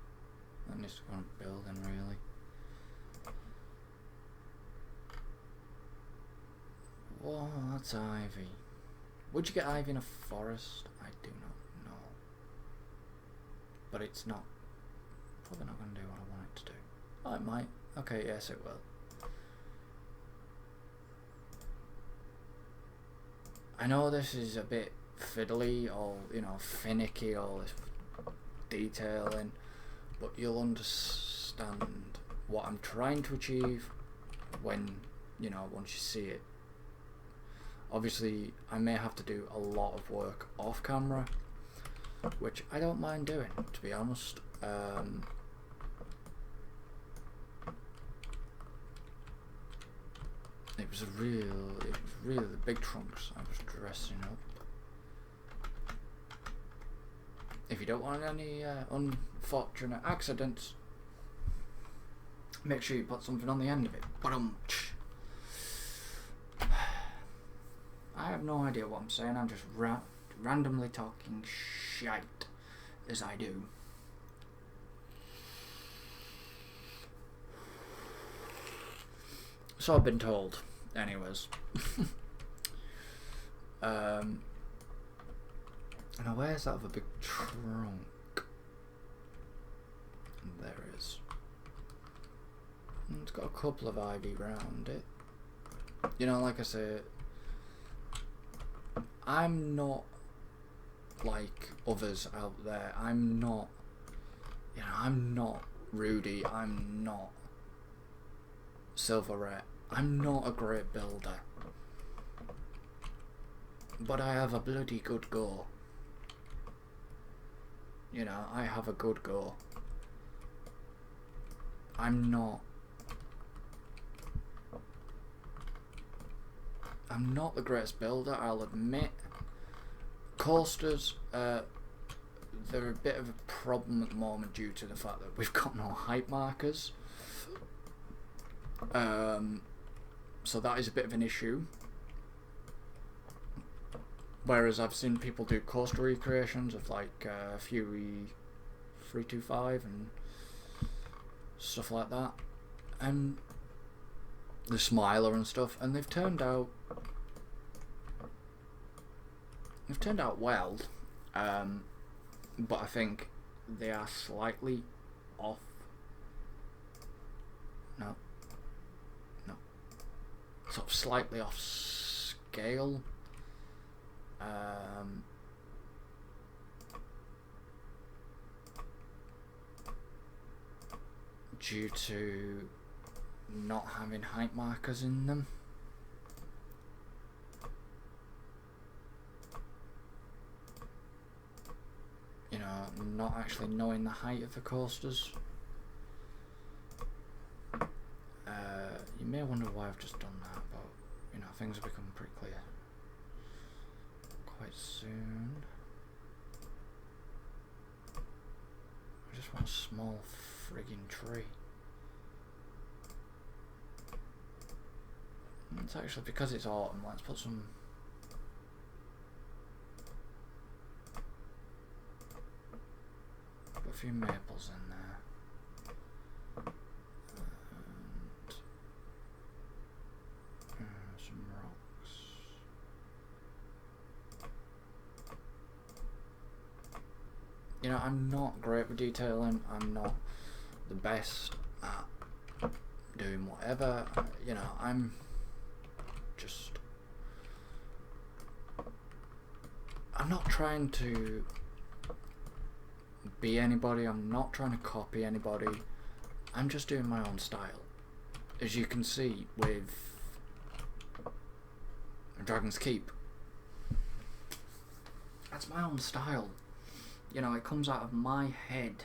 That needs to go on a building, really. Whoa, that's ivy. Would you get ivy in a forest? I do not know. But it's not... probably not going to do what I want it to do. Oh, it might. Okay, yes it will. I know this is a bit fiddly or, you know, finicky, all this detailing, but you'll understand what I'm trying to achieve when, you know, once you see it. Obviously, I may have to do a lot of work off camera, which I don't mind doing, to be honest. it was really the big trunks I was dressing up. If you don't want any unfortunate accidents, make sure you put something on the end of it. I have no idea what I'm saying. I'm just randomly talking shite as I do. So I've been told, anyways. Now where's that other big trunk? There it is. It's got a couple of ivy round it. You know, like I said, I'm not like others out there. I'm not, you know, I'm not Rudy. I'm not Silverette. I'm not a great builder. But I have a bloody good go. You know, I have a good go. I'm not the greatest builder, I'll admit. Coasters, they're a bit of a problem at the moment due to the fact that we've got no height markers. So that is a bit of an issue. Whereas I've seen people do coaster recreations of like Fury 325 and stuff like that, and the Smiler and stuff, and they've turned out well, but I think they are slightly off. No, sort of slightly off scale. Due to not having height markers in them. You know, not actually knowing the height of the coasters. You may wonder why I've just done that, but you know, things will become pretty clear quite soon. I just want a small frigging tree. It's actually because it's autumn. Let's put some. Put a few maples in there. And some rocks. You know, I'm not great with detailing. I'm not the best at doing whatever. You know, I'm not trying to be anybody. I'm not trying to copy anybody. I'm just doing my own style. As you can see with Dragon's Keep, that's my own style. You know, it comes out of my head.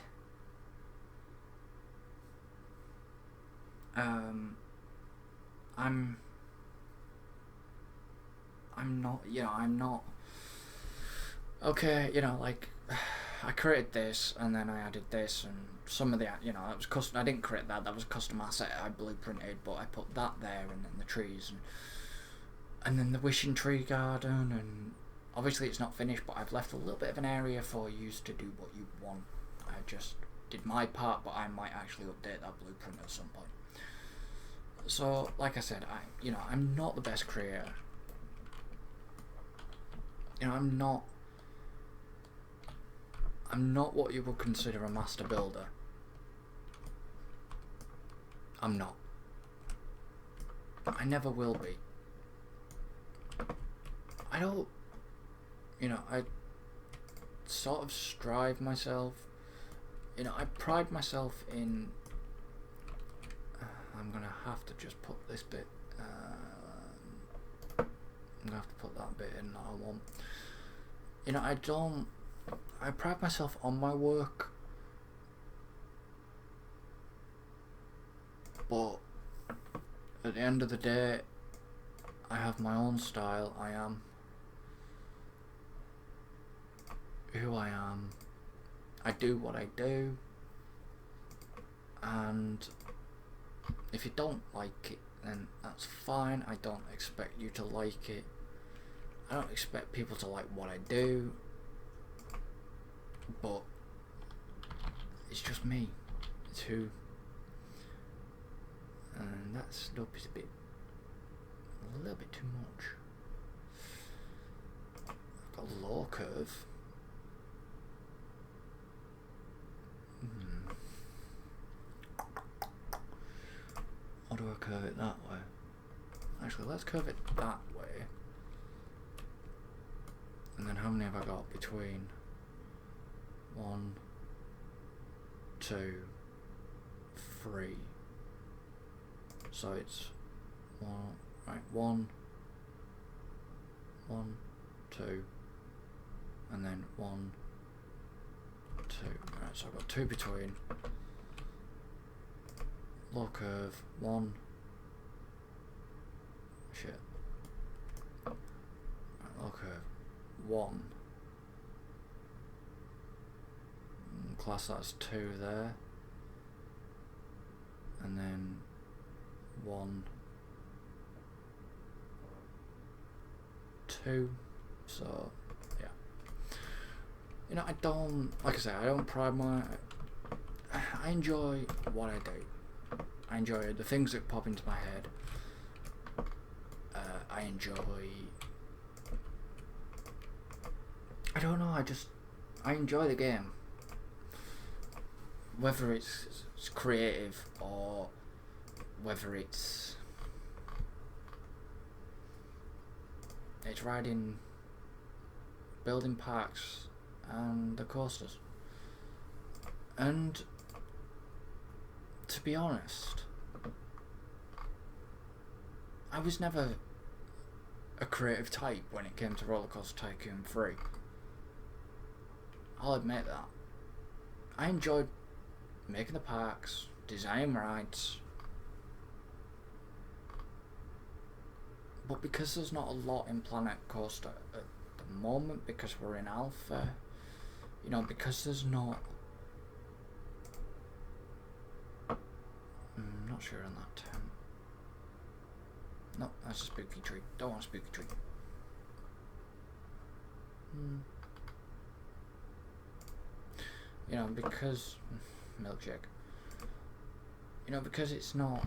I'm not, you know, I'm not, okay, you know, like, I created this, and then I added this, and some of the, you know, it was custom, I didn't create that, that was a custom asset I blueprinted, but I put that there, and then the trees, and then the wishing tree garden, and obviously it's not finished, but I've left a little bit of an area for you to do what you want. I just did my part, but I might actually update that blueprint at some point. So, like I said, you know, I'm not the best creator. You know, I'm not what you would consider a master builder. I'm not. I never will be. I don't, you know, I sort of strive myself, you know, I pride myself in, I'm gonna have to just put this bit, I'm gonna have to put that bit in that I want. You know, I pride myself on my work, but at the end of the day, I have my own style. I am who I am. I do what I do, and if you don't like it, then that's fine. I don't expect you to like it. I don't expect people to like what I do, but it's just me. It's who, and that slope is a little bit too much. I've got a low curve. Or do I curve it that way? Actually, let's curve it that way. And then how many have I got between? 1, 2, 3. So it's 1, 2, and then 1, 2. Right, so I've got 2 between. Low curve, 1. Shit. Right, low curve, 1. Class that's 2 there. And then 1, 2. So, yeah. You know, I don't, like I say, I don't pride I enjoy what I do. I enjoy the things that pop into my head. I enjoy, I don't know, I enjoy the game. Whether it's creative or whether it's riding, building parks and the coasters. And to be honest, I was never a creative type when it came to Roller Coaster Tycoon 3. I'll admit that. I enjoyed making the parks, designing rides, but because there's not a lot in Planet Coaster at the moment, because we're in alpha, you know, because there's not, I'm not sure on that tent. No, that's a spooky tree. Don't want a spooky tree. You know, because milkshake. You know, because it's not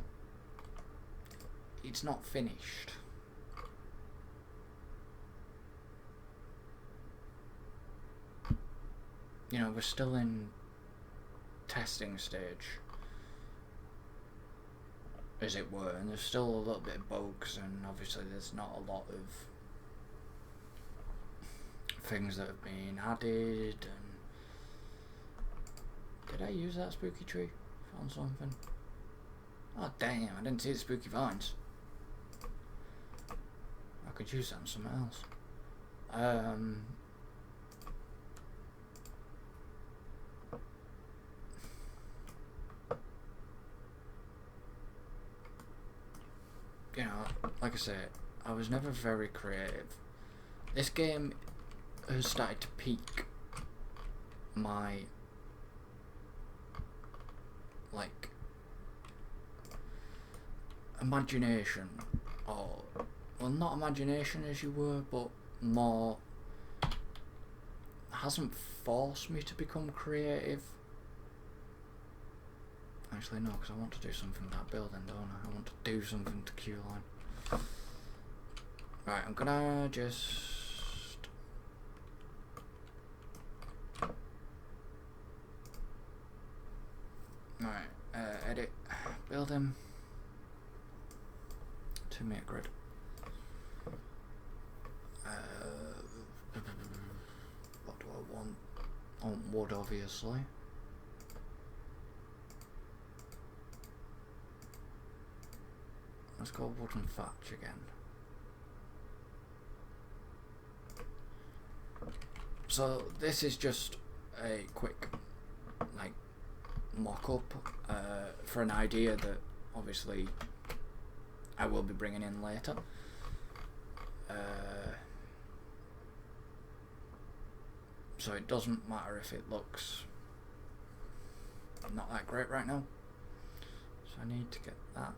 finished. You know, we're still in testing stage, as it were, and there's still a little bit of bugs, and obviously there's not a lot of things that have been added. And did I use that spooky tree? Found something. Oh damn, I didn't see the spooky vines. I could use that on something else. You know, like I said, I was never very creative. This game has started to pique my, like, imagination, or, well, not imagination as you were, but more, hasn't forced me to become creative. Actually, no, because I want to do something with that building, don't I? I want to do something to Q-Line. Right, I'm gonna just... Right, edit, building, 2 meter grid. What do I want? I want wood, obviously. Let's go wooden thatch again. So this is just a quick, like, mock-up for an idea that obviously I will be bringing in later. So it doesn't matter if it looks not that great right now. So I need to get that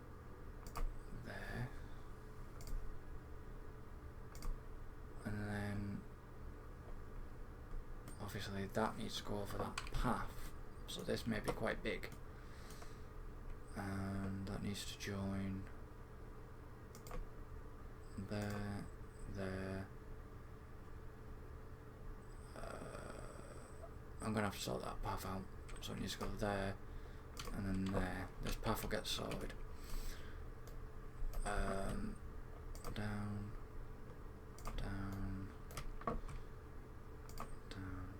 there. And then obviously that needs to go over that path. So this may be quite big. And that needs to join there, there. I'm going to have to sort that path out. So it needs to go there and then there. This path will get sorted. Down, down, down, down.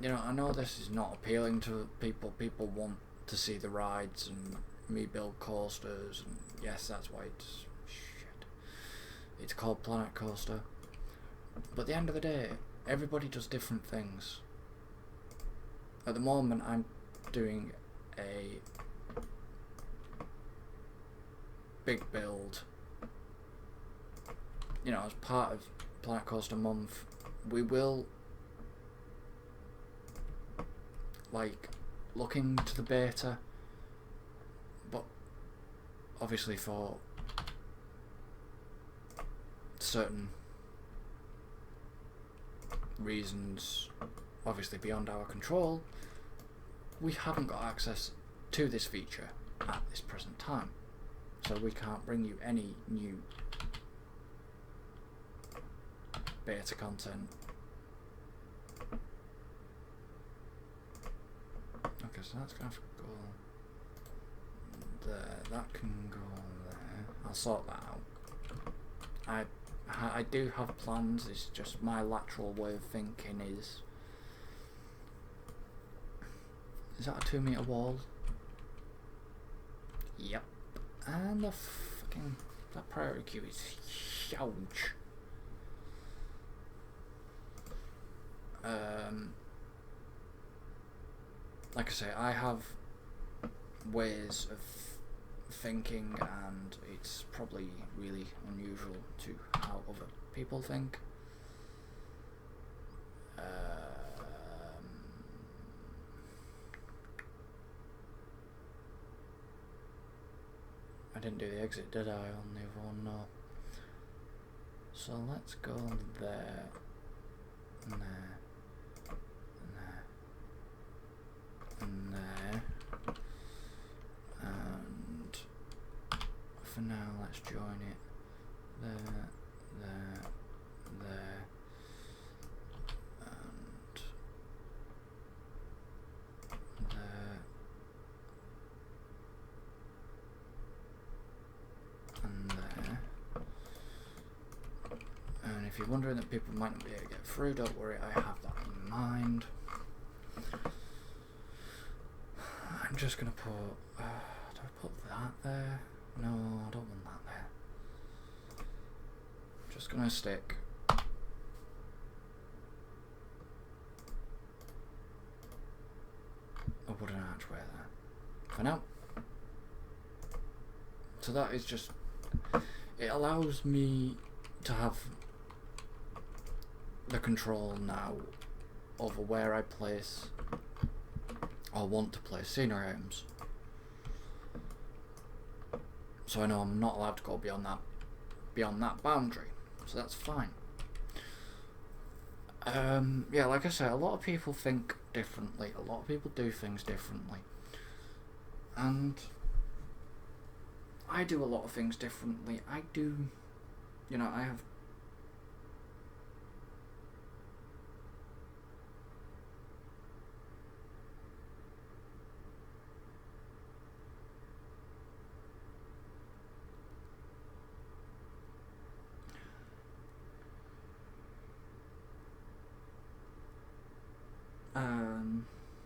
You know, I know this is not appealing to people. People want to see the rides and me build coasters, and yes, that's why it's called Planet Coaster. But at the end of the day, everybody does different things. At the moment, I'm doing a big build. You know, as part of Planet Coaster Month, we will look into the beta, but obviously for certain reasons, obviously beyond our control, we haven't got access to this feature at this present time, so we can't bring you any new beta content. Okay, so that's gonna have to go there. That can go there. I'll sort that out. I do have plans. It's just my lateral way of thinking is that a 2 meter wall? Yep. And the fucking that priority queue is huge. Like I say, I have ways of thinking, and it's probably really unusual to how other people think. I didn't do the exit, did I, on the other one? No. So let's go there, and there, and there, and for now let's join it there, there, there, and there, and there. And if you're wondering that people might not be able to get through, don't worry, I have that in mind. I'm just gonna put, do I put that there? No, I don't want that there. I'm just gonna stick a wooden archway there for now. So that is just, it allows me to have the control now over where I place or want to place scenery items. So I know I'm not allowed to go beyond that boundary. So that's fine. Yeah, like I said, a lot of people think differently. A lot of people do things differently. And I do a lot of things differently. I do, you know, I have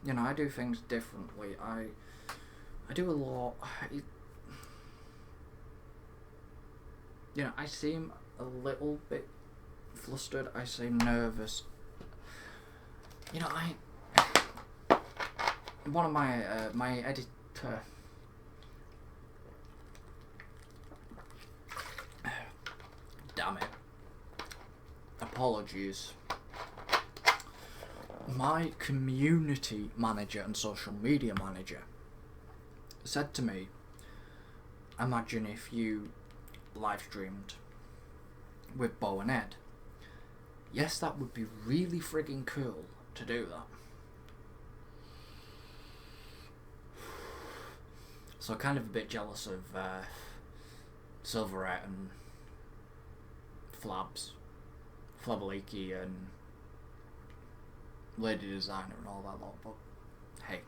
you know, I do things differently. I do a lot. You know, I seem a little bit flustered. I seem nervous. You know, one of my editor. Damn it. Apologies. My community manager and social media manager said to me, imagine if you live streamed with Bo and Ed. Yes, that would be really frigging cool to do that. So kind of a bit jealous of Silverette and Flabaliki and Lady Designer and all that lot, but hey.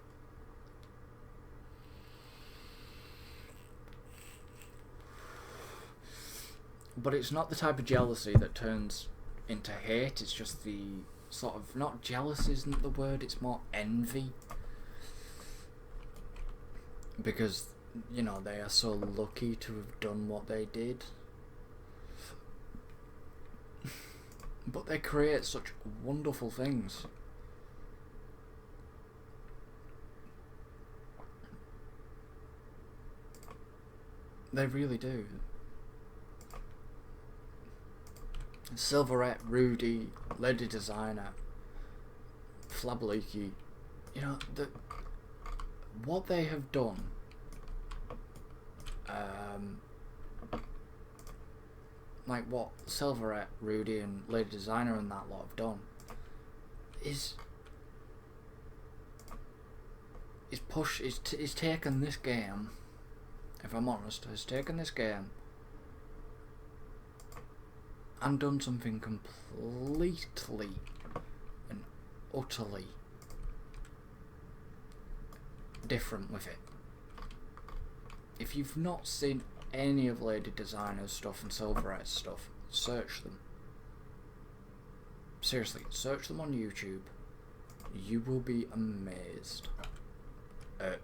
But it's not the type of jealousy that turns into hate, it's just the sort of, not jealousy isn't the word, it's more envy. Because, you know, they are so lucky to have done what they did. But they create such wonderful things. They really do. Silverette, Rudy, Lady Designer, Flabaliki, you know, what they have done, like what Silverette, Rudy and Lady Designer and that lot have done, is taken this game, if I'm honest, has taken this game and done something completely and utterly different with it. If you've not seen any of Lady Designer's stuff and Silverette's stuff, search them. Seriously, search them on YouTube. You will be amazed at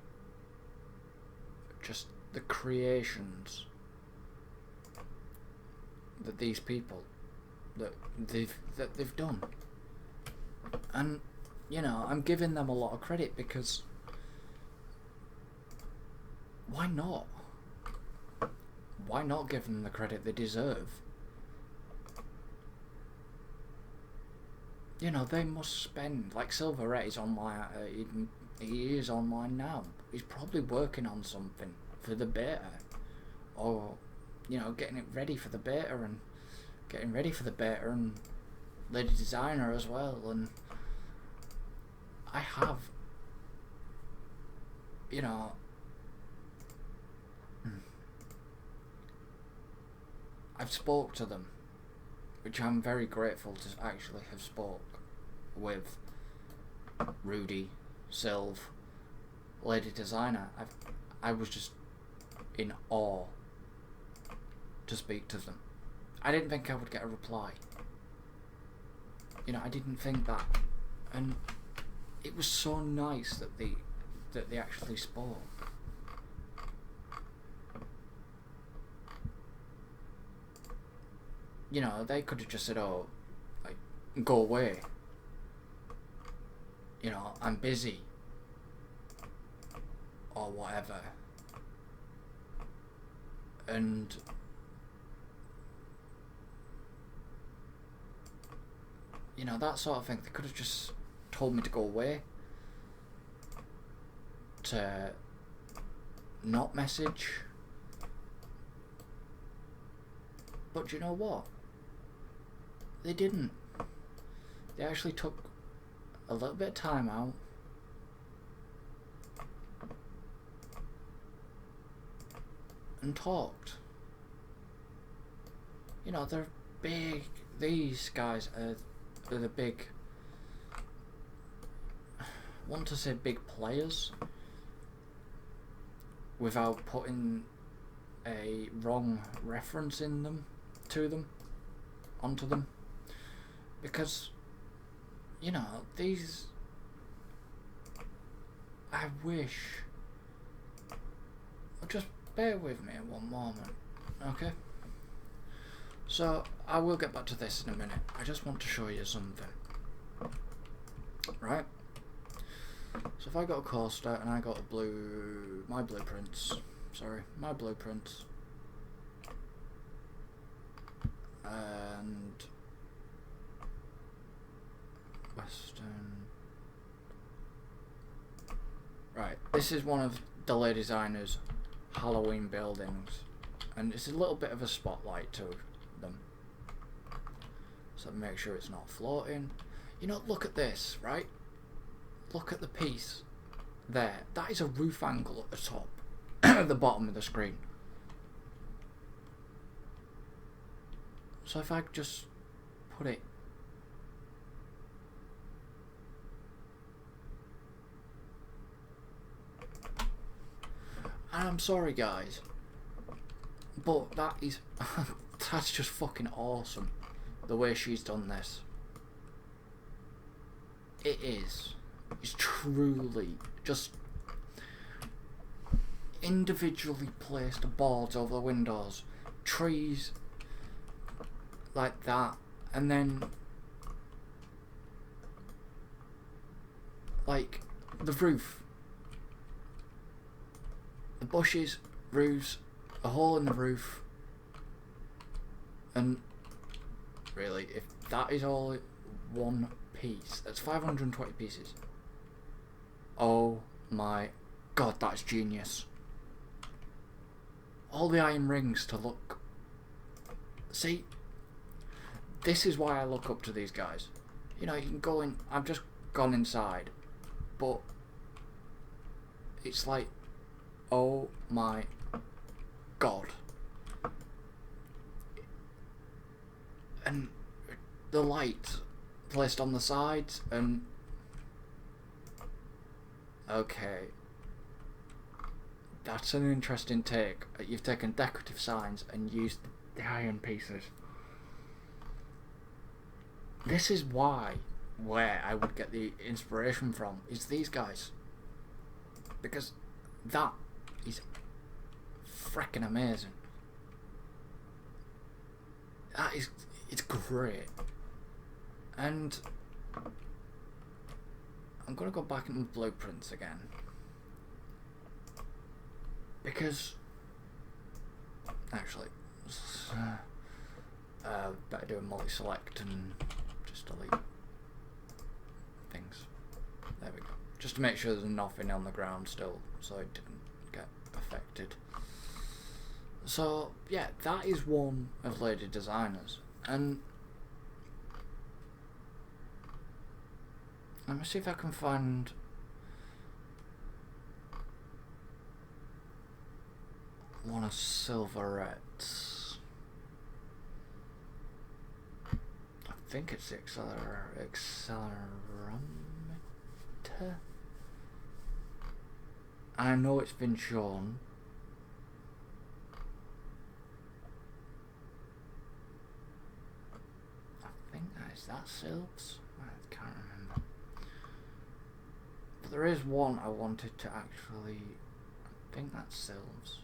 just the creations that these people that they've done. And you know, I'm giving them a lot of credit because why not? Why not give them the credit they deserve? You know, they must spend, like Silverette is online, he is online now. He's probably working on something for the beta, or you know, getting it ready for the beta and Lady Designer as well. And I have, you know, I've spoke to them, which I'm very grateful to actually have spoke with Rudy, Sylv, Lady Designer. I was just in awe to speak to them. I didn't think I would get a reply. You know, I didn't think that, and it was so nice that they actually spoke. You know, they could have just said, "Oh, like, go away. You know, I'm busy," or whatever. And you know, that sort of thing. They could have just told me to go away, to not message. But you know what? They didn't. They actually took a little bit of time out and talked. You know, they're big. These guys are the big, I want to say big players without putting a wrong reference in them, onto them, because you know, these, I wish, just bear with me one moment, okay? So, I will get back to this in a minute. I just want to show you something. Right? So if I got a coaster and I got my blueprints, and Western. Right, this is one of the lay designer's Halloween buildings, and it's a little bit of a spotlight to them. So make sure it's not floating. You know, look at this, right? Look at the piece there. That is a roof angle at the top, at the bottom of the screen. So if I just put it and I'm sorry guys, but that is that's just fucking awesome the way she's done this. It's truly just individually placed boards over the windows, trees like that, and then like the roof, the bushes, roofs, a hole in the roof, and really, if that is all one piece, that's 520 pieces. Oh my god, that's genius. All the iron rings to look. See, this is why I look up to these guys. You know, you can go in, I've just gone inside, but it's like, oh my god. And the light placed on the sides, and okay, that's an interesting take. You've taken decorative signs and used the iron pieces. This is where I would get the inspiration from, is these guys, because that is freaking amazing. It's great. And I'm gonna go back into the blueprints again, because actually better do a multi-select and just delete things. There we go. Just to make sure there's nothing on the ground still, so it didn't get affected. So yeah, that is one of Lady Designers, and let me see if I can find one of Silverette's. I think it's the accelerometer. I know it's been shown. I think is that Silves? I can't remember. But there is one I wanted to actually. I think that's Silves.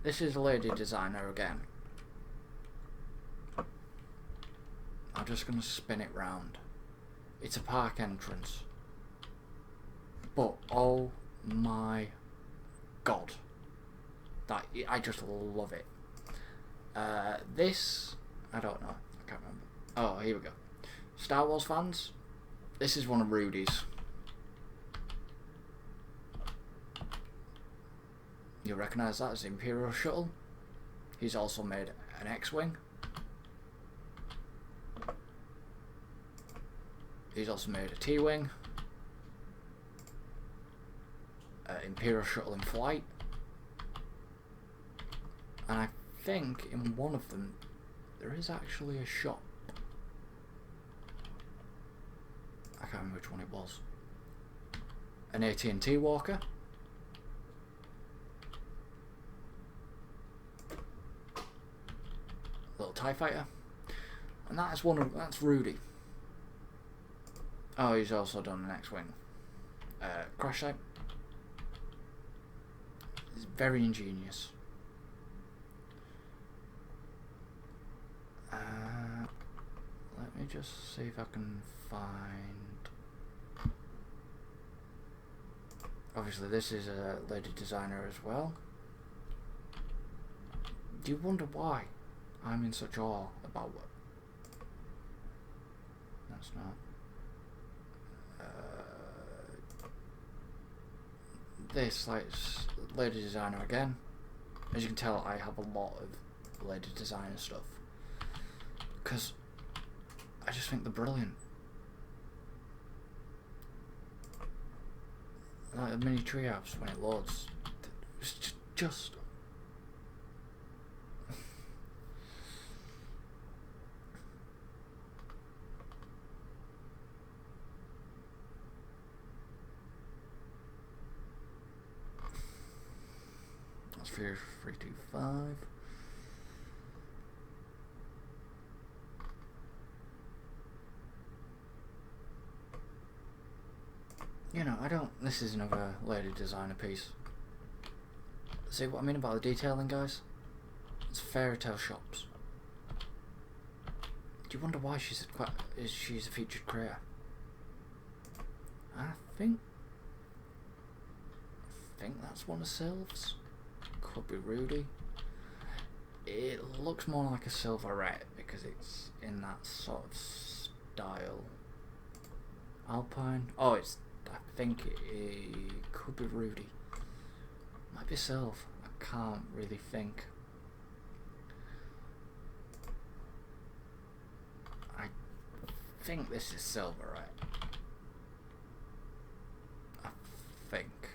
This is Lady Designer again. I'm just going to spin it round. It's a park entrance. But oh my god. That, I just love it. This, I don't know. I can't remember. Oh, here we go. Star Wars fans, this is one of Rudy's. You'll recognise that as the Imperial Shuttle. He's also made an X-Wing. He's also made a T-Wing. Imperial Shuttle in flight. And I think in one of them there is actually a shop. I can't remember which one it was. An AT&T walker. Little TIE fighter. And that's that's Rudy. Oh, he's also done an X-Wing. Crash site. It's very ingenious. Let me just see if I can find Obviously this is a lady designer as well. Do you wonder why I'm in such awe about what? That's not. This, like, lady designer again. As you can tell, I have a lot of lady designer stuff. Because I just think they're brilliant. Like the mini treehouse when it loads. It's just that's 325. You know, I don't. This is another lady designer piece. See what I mean about the detailing, guys? It's fairy tale shops. Do you wonder why she's a featured creator? I think that's one of Sylve's. Could be Rudy. It looks more like a silverette because it's in that sort of style. Alpine. Oh, I think it could be Rudy. Might be Sylve. I can't really think. I think this is silverette. I think.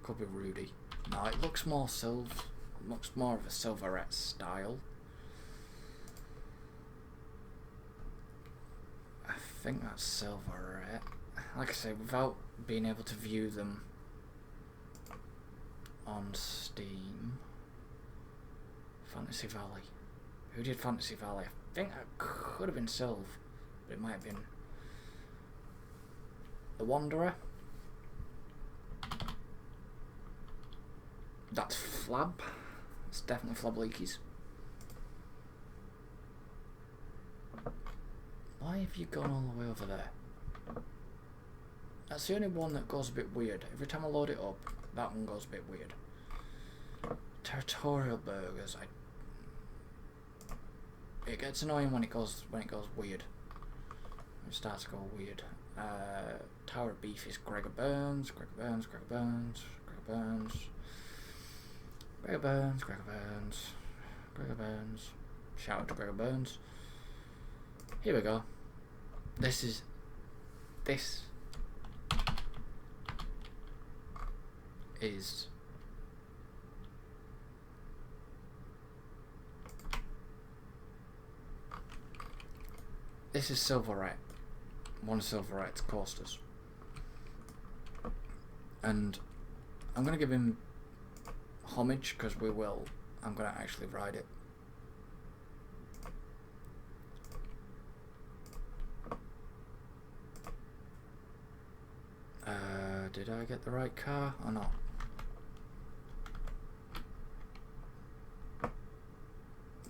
Could be Rudy. No, it looks more Sylve. It looks more of a silverette style. I think that's silverette. Like I say, without being able to view them on Steam. Fantasy Valley. Who did Fantasy Valley? I think that could have been Sylve, but it might have been The Wanderer. That's Flab. It's definitely Flab Leakies. Why have you gone all the way over there? That's the only one that goes a bit weird. Every time I load it up, that one goes a bit weird. Territorial burgers. It gets annoying when it goes weird. It starts to go weird. Tower of Beef is Gregor Burns. Shout out to Gregor Burns. Here we go. This is Silverette. One of Silverette's coasters. And I'm going to give him homage because we will. I'm going to actually ride it. Did I get the right car or not?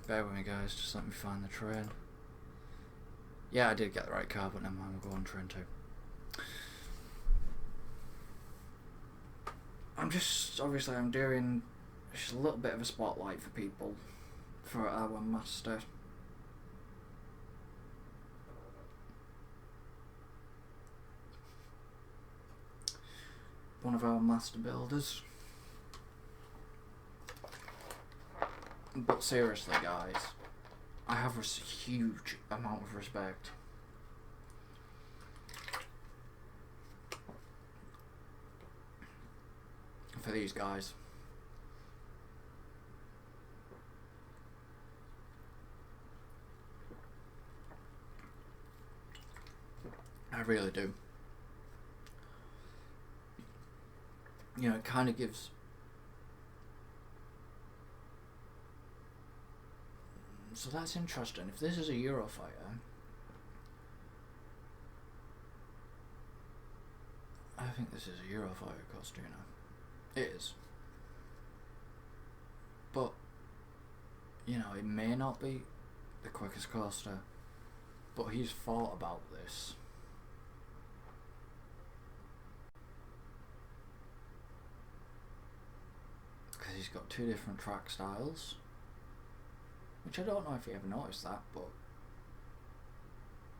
Bear with me, guys, just let me find the train. Yeah, I did get the right car, but never mind, we'll go on train 2. I'm doing just a little bit of a spotlight for people, for our master. One of our master builders. But seriously, guys, I have a huge amount of respect for these guys. I really do. You know, it kind of gives so that's interesting. If this is a Eurofighter, I think this is a Eurofighter coaster, you know. It is. But, you know, it may not be the quickest coaster, but he's thought about this. he's got two different track styles, which I don't know if you ever noticed that, but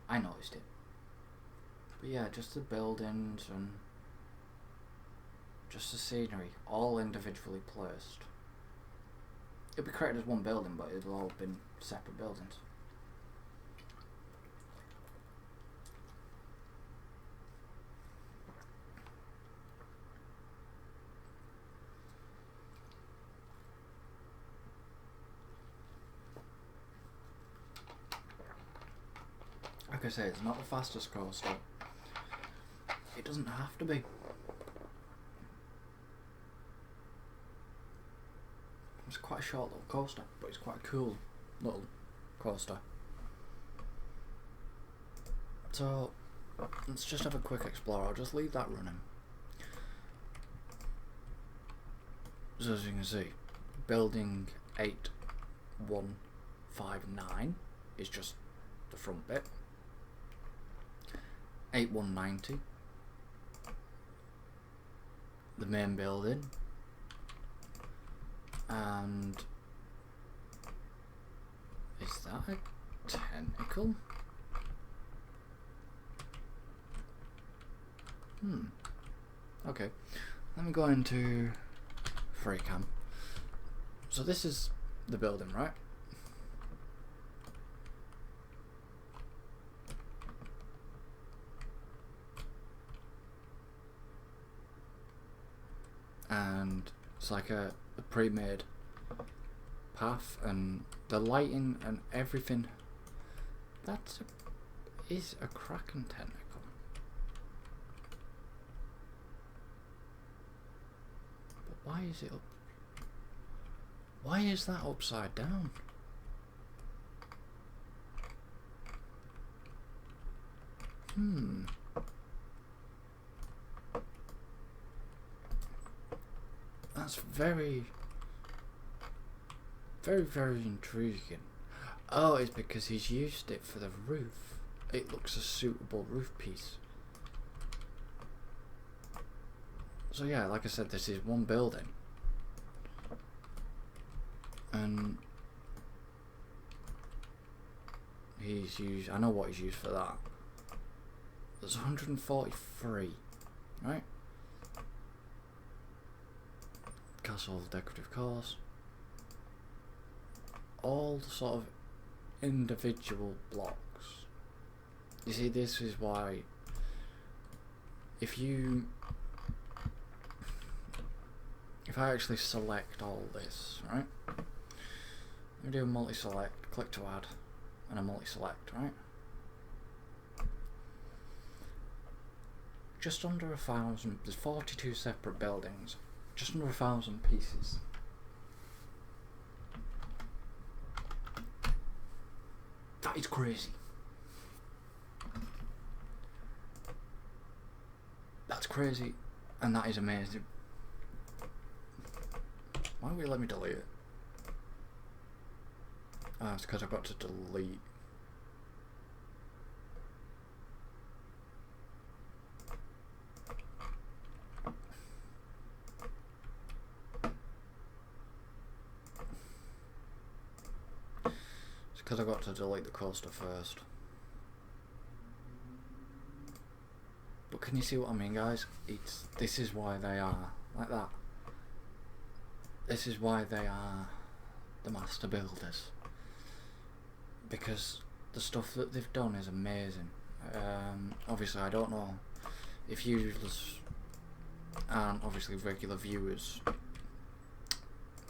I noticed it. But yeah, just the buildings and just the scenery, all individually placed. It'll be created as one building, but it'll all been separate buildings. Like I say, it's not the fastest coaster. It doesn't have to be. It's quite a short little coaster, but it's quite a cool little coaster. So, let's just have a quick explore. I'll just leave that running. So as you can see, building 8159 is just the front bit. 8190, the main building, and is that a tentacle? Okay, let me go into FreeCam. So this is the building, right? And it's like a pre-made path, and the lighting and everything. Is a Kraken tentacle. But why is it up? Why is that upside down? That's very intriguing. Oh, it's because he's used it for the roof. It looks a suitable roof piece. So yeah, like I said, this is one building. And he's used, I know what he's used for that. There's 143, right? Castle decorative course. All sort of individual blocks. You see, this is why if I actually select all this, right? Let me do a multi-select, click to add, and a multi-select, right? Just under 1,000, there's 42 separate buildings, just under 1,000 pieces. That is crazy. That's crazy, and that is amazing. Why don't we let me delete it? Ah, it's because I've got to delete. It's because I've got to delete the coaster first. But can you see what I mean, guys? This is why they are like that. This is why they are the master builders. Because the stuff that they've done is amazing. Obviously, I don't know if you aren't obviously regular viewers.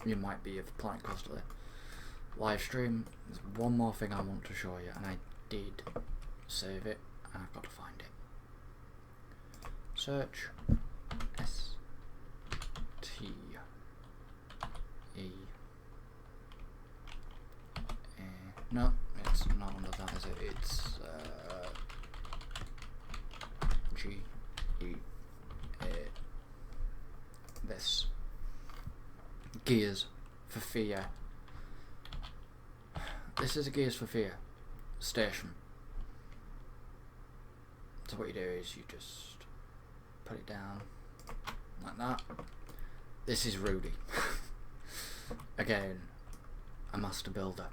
You might be of Planet Coaster live stream. There's one more thing I want to show you, and I did save it, and I've got to find it. Search STE. No, it's not under that, is it? It's GE. This. Gears for Fear. This is a Gears for Fear station. So what you do is you just put it down like that. This is Rudy. again, a master builder.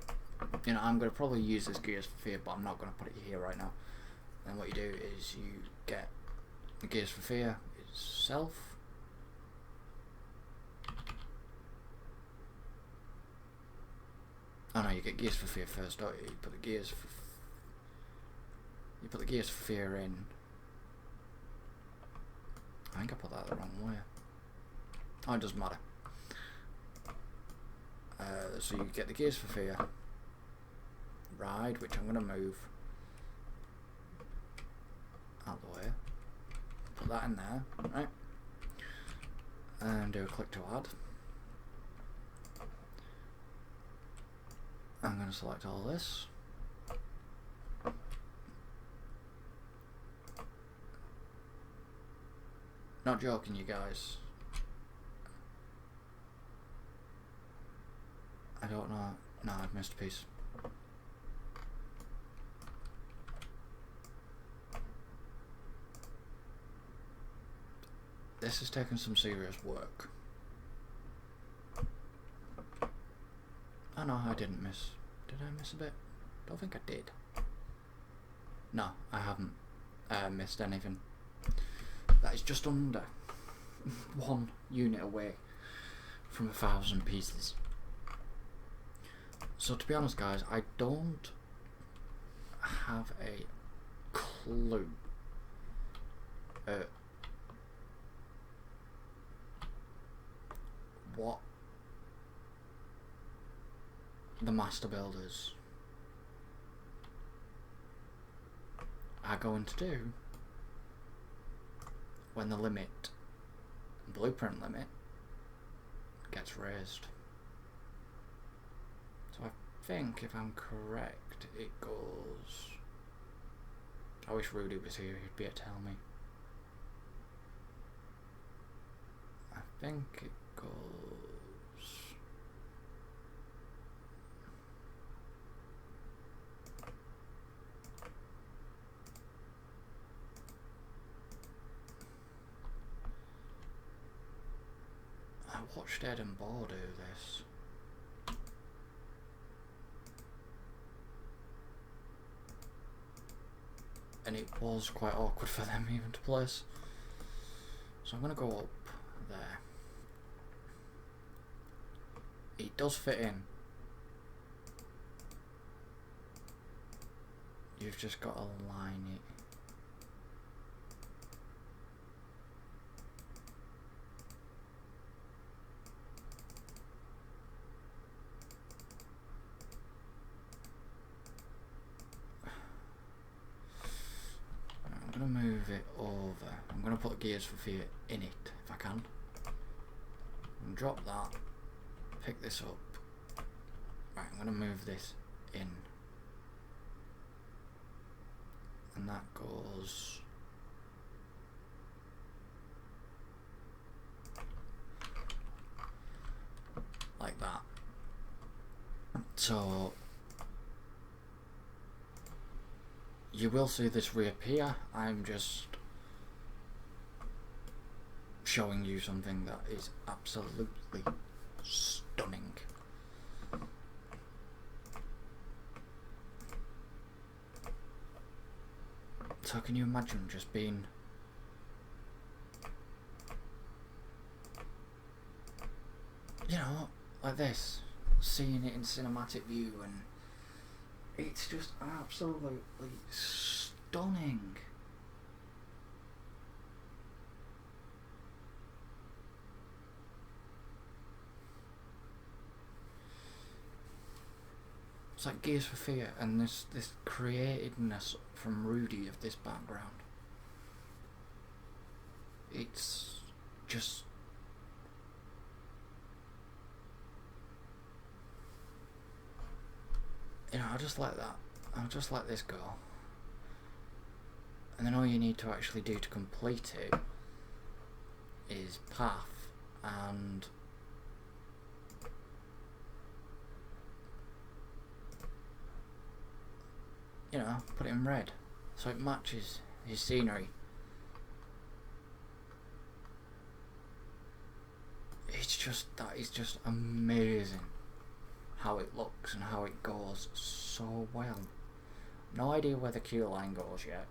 You know, I'm going to probably use this Gears for Fear, but I'm not going to put it here right now. And what you do is you get the Gears for Fear itself. Oh no, you get Gears for Fear first, don't you? You put the Gears for Fear in. I think I put that the wrong way. Oh, it doesn't matter. So you get the Gears for Fear ride, which I'm going to move out of the way. Put that in there, right? And do a click to add. I'm going to select all this. Not joking, you guys. I don't know. No, I've missed a piece. This has taken some serious work. Oh no, I didn't miss. Did I miss a bit? Don't think I did. No, I haven't missed anything. That is just under 1 unit away from 1,000 pieces. So to be honest guys, I don't have a clue what the master builders are going to do when the blueprint limit gets raised. So I think, if I'm correct, it goes... I wish Rudy was here, he'd be able to tell me. I think it goes... I watched Ed and Bo do this. And it was quite awkward for them even to place. So I'm going to go up there. It does fit in. You've just got to line it. I'm going to move it over. I'm going to put Gears for Fear in it if I can. And drop that. Pick this up. Right, I'm going to move this in. And that goes... like that. So... you will see this reappear. I'm just showing you something that is absolutely stunning. So can you imagine just being like this, seeing it in cinematic view, and it's just absolutely stunning. It's like Gears for Fear, and this createdness from Rudy of this background. It's just... I'll just let that. I'll just let this go. And then all you need to actually do to complete it is path and put it in red so it matches his scenery. It's that is just amazing how it looks and how it goes so well. No idea where the queue line goes yet.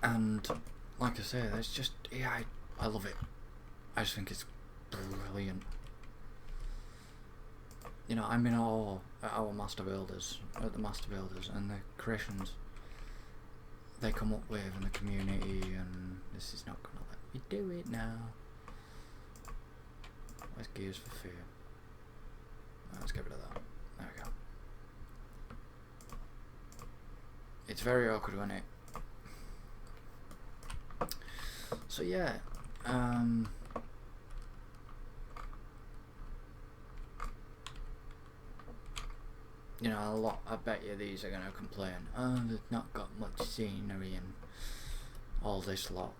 And like I say, there's just, yeah, I love it. I just think it's brilliant. You know, I'm in awe at our master builders, and the creations they come up with, and the community, and this is not gonna let me do it now. Where's Gears for Fear? Let's get rid of that. There we go. It's very awkward, isn't it? So yeah, you know, I bet you these are gonna complain, oh, they've not got much scenery and all this lot.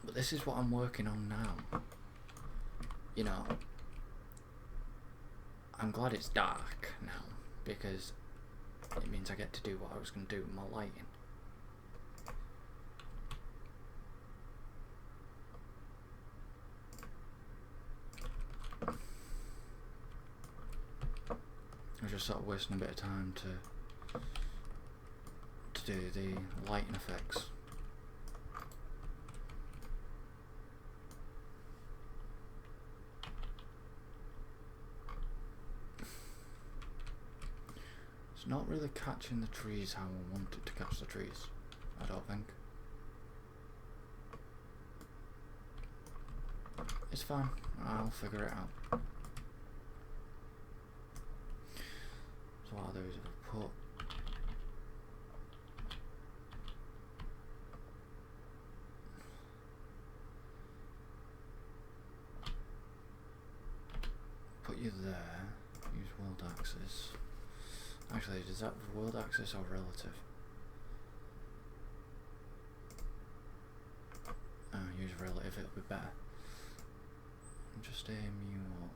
But this is what I'm working on now. You know, I'm glad it's dark now, because it means I get to do what I was going to do with my lighting. I was just sort of wasting a bit of time to do the lighting effects. It's not really catching the trees how I want it to catch the trees, I don't think. It's fine, I'll figure it out. So what I'll do is I'll put you there, use world axis. Actually, is that world axis or relative? Use relative, it'll be better. And just aim you up,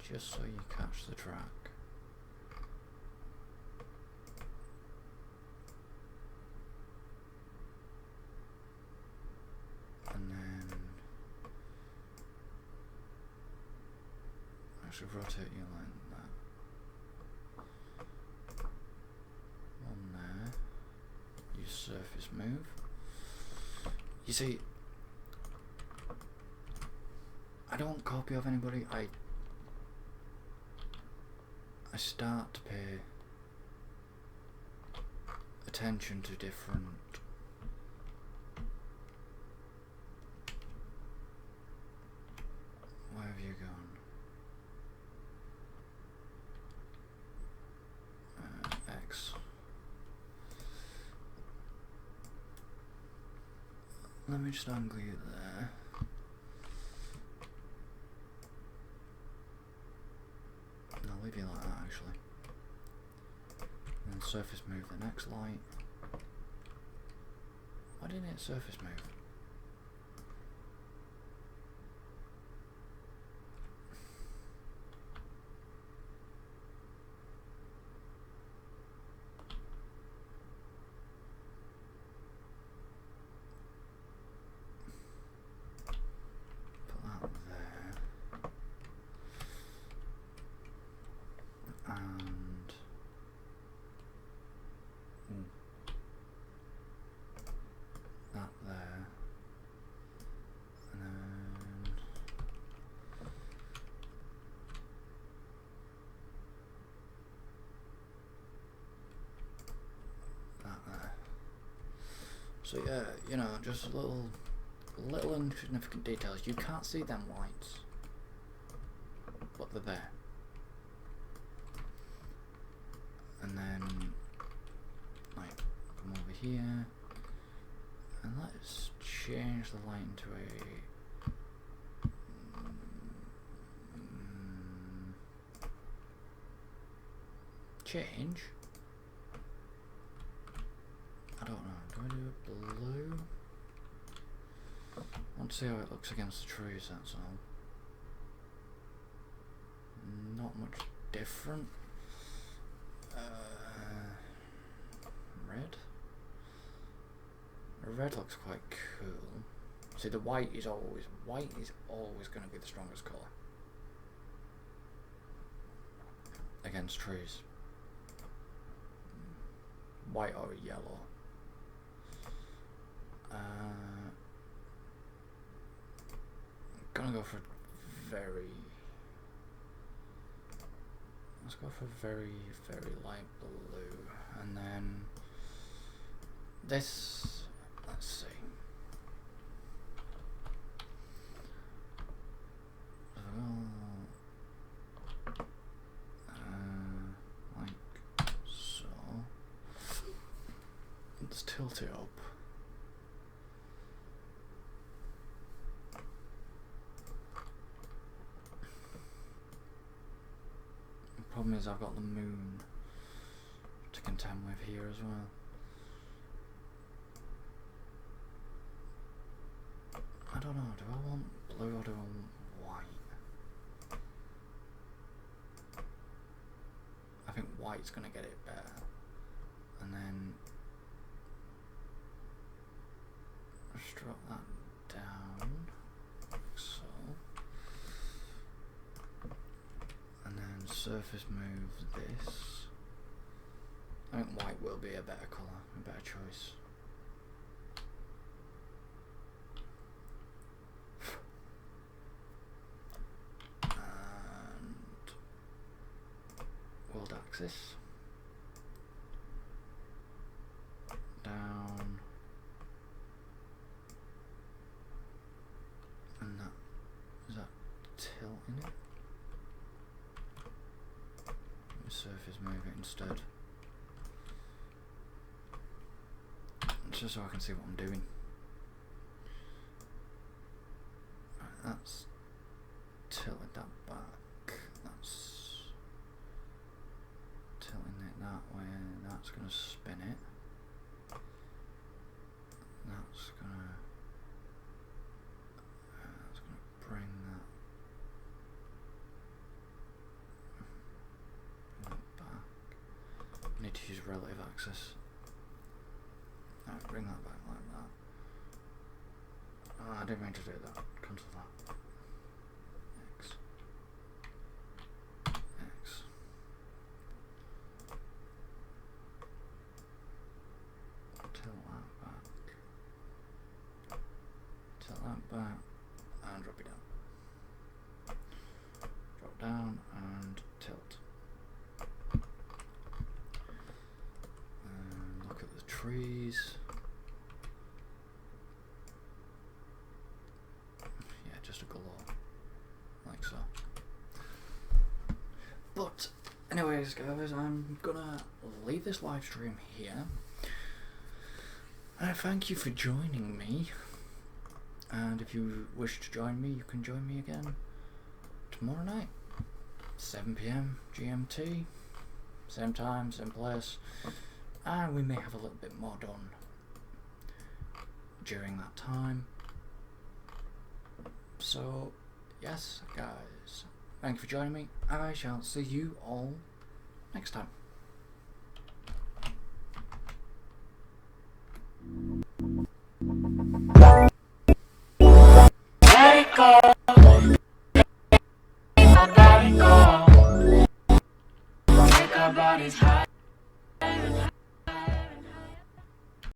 just so you catch the track. And then actually rotate you like that. One there. Use surface move. You see, I don't copy off anybody. I start to pay attention to different where have you gone? X. Let me just angle you there. And I'll leave you like that actually. And then surface move the next light. Why didn't it surface move? So yeah, you know, just little insignificant details. You can't see them lights, but they're there. And then, like, come over here, and let's change the light into a change. I don't know. Do I do it blue? I want to see how it looks against the trees, that's all. Not much different. Red? The red looks quite cool. See, the white is always going to be the strongest colour against trees. White or yellow. I'm gonna go for let's go for very light blue, and then this, let's see. Like so. Let's tilt it up. The problem is I've got the moon to contend with here as well. I don't know, do I want blue or do I want white? I think white's gonna get it better. And then just drop that down, like so. And then surface move this. I think white will be a better colour, a better choice. And world axis. Down. And that, is that tilt in it? Surface move it instead. Just so I can see what I'm doing. Right, that's tilted that back. That's tilting it that way. That's going to spin it. That's going to bring that back. I need to use relative axis. Alright, bring that back like that. Oh, I didn't mean to do that. Cancel that. X. X. Tilt that back. Tilt that back. And drop it down. Drop down and tilt. And look at the trees. Yeah, just a galore. Like so. But anyways guys, I'm gonna leave this live stream here. Thank you for joining me. And if you wish to join me, you can join me again tomorrow night, 7 PM GMT, same time, same place, and we may have a little bit more done during that time. So yes guys, thank you for joining me. I shall see you all next time.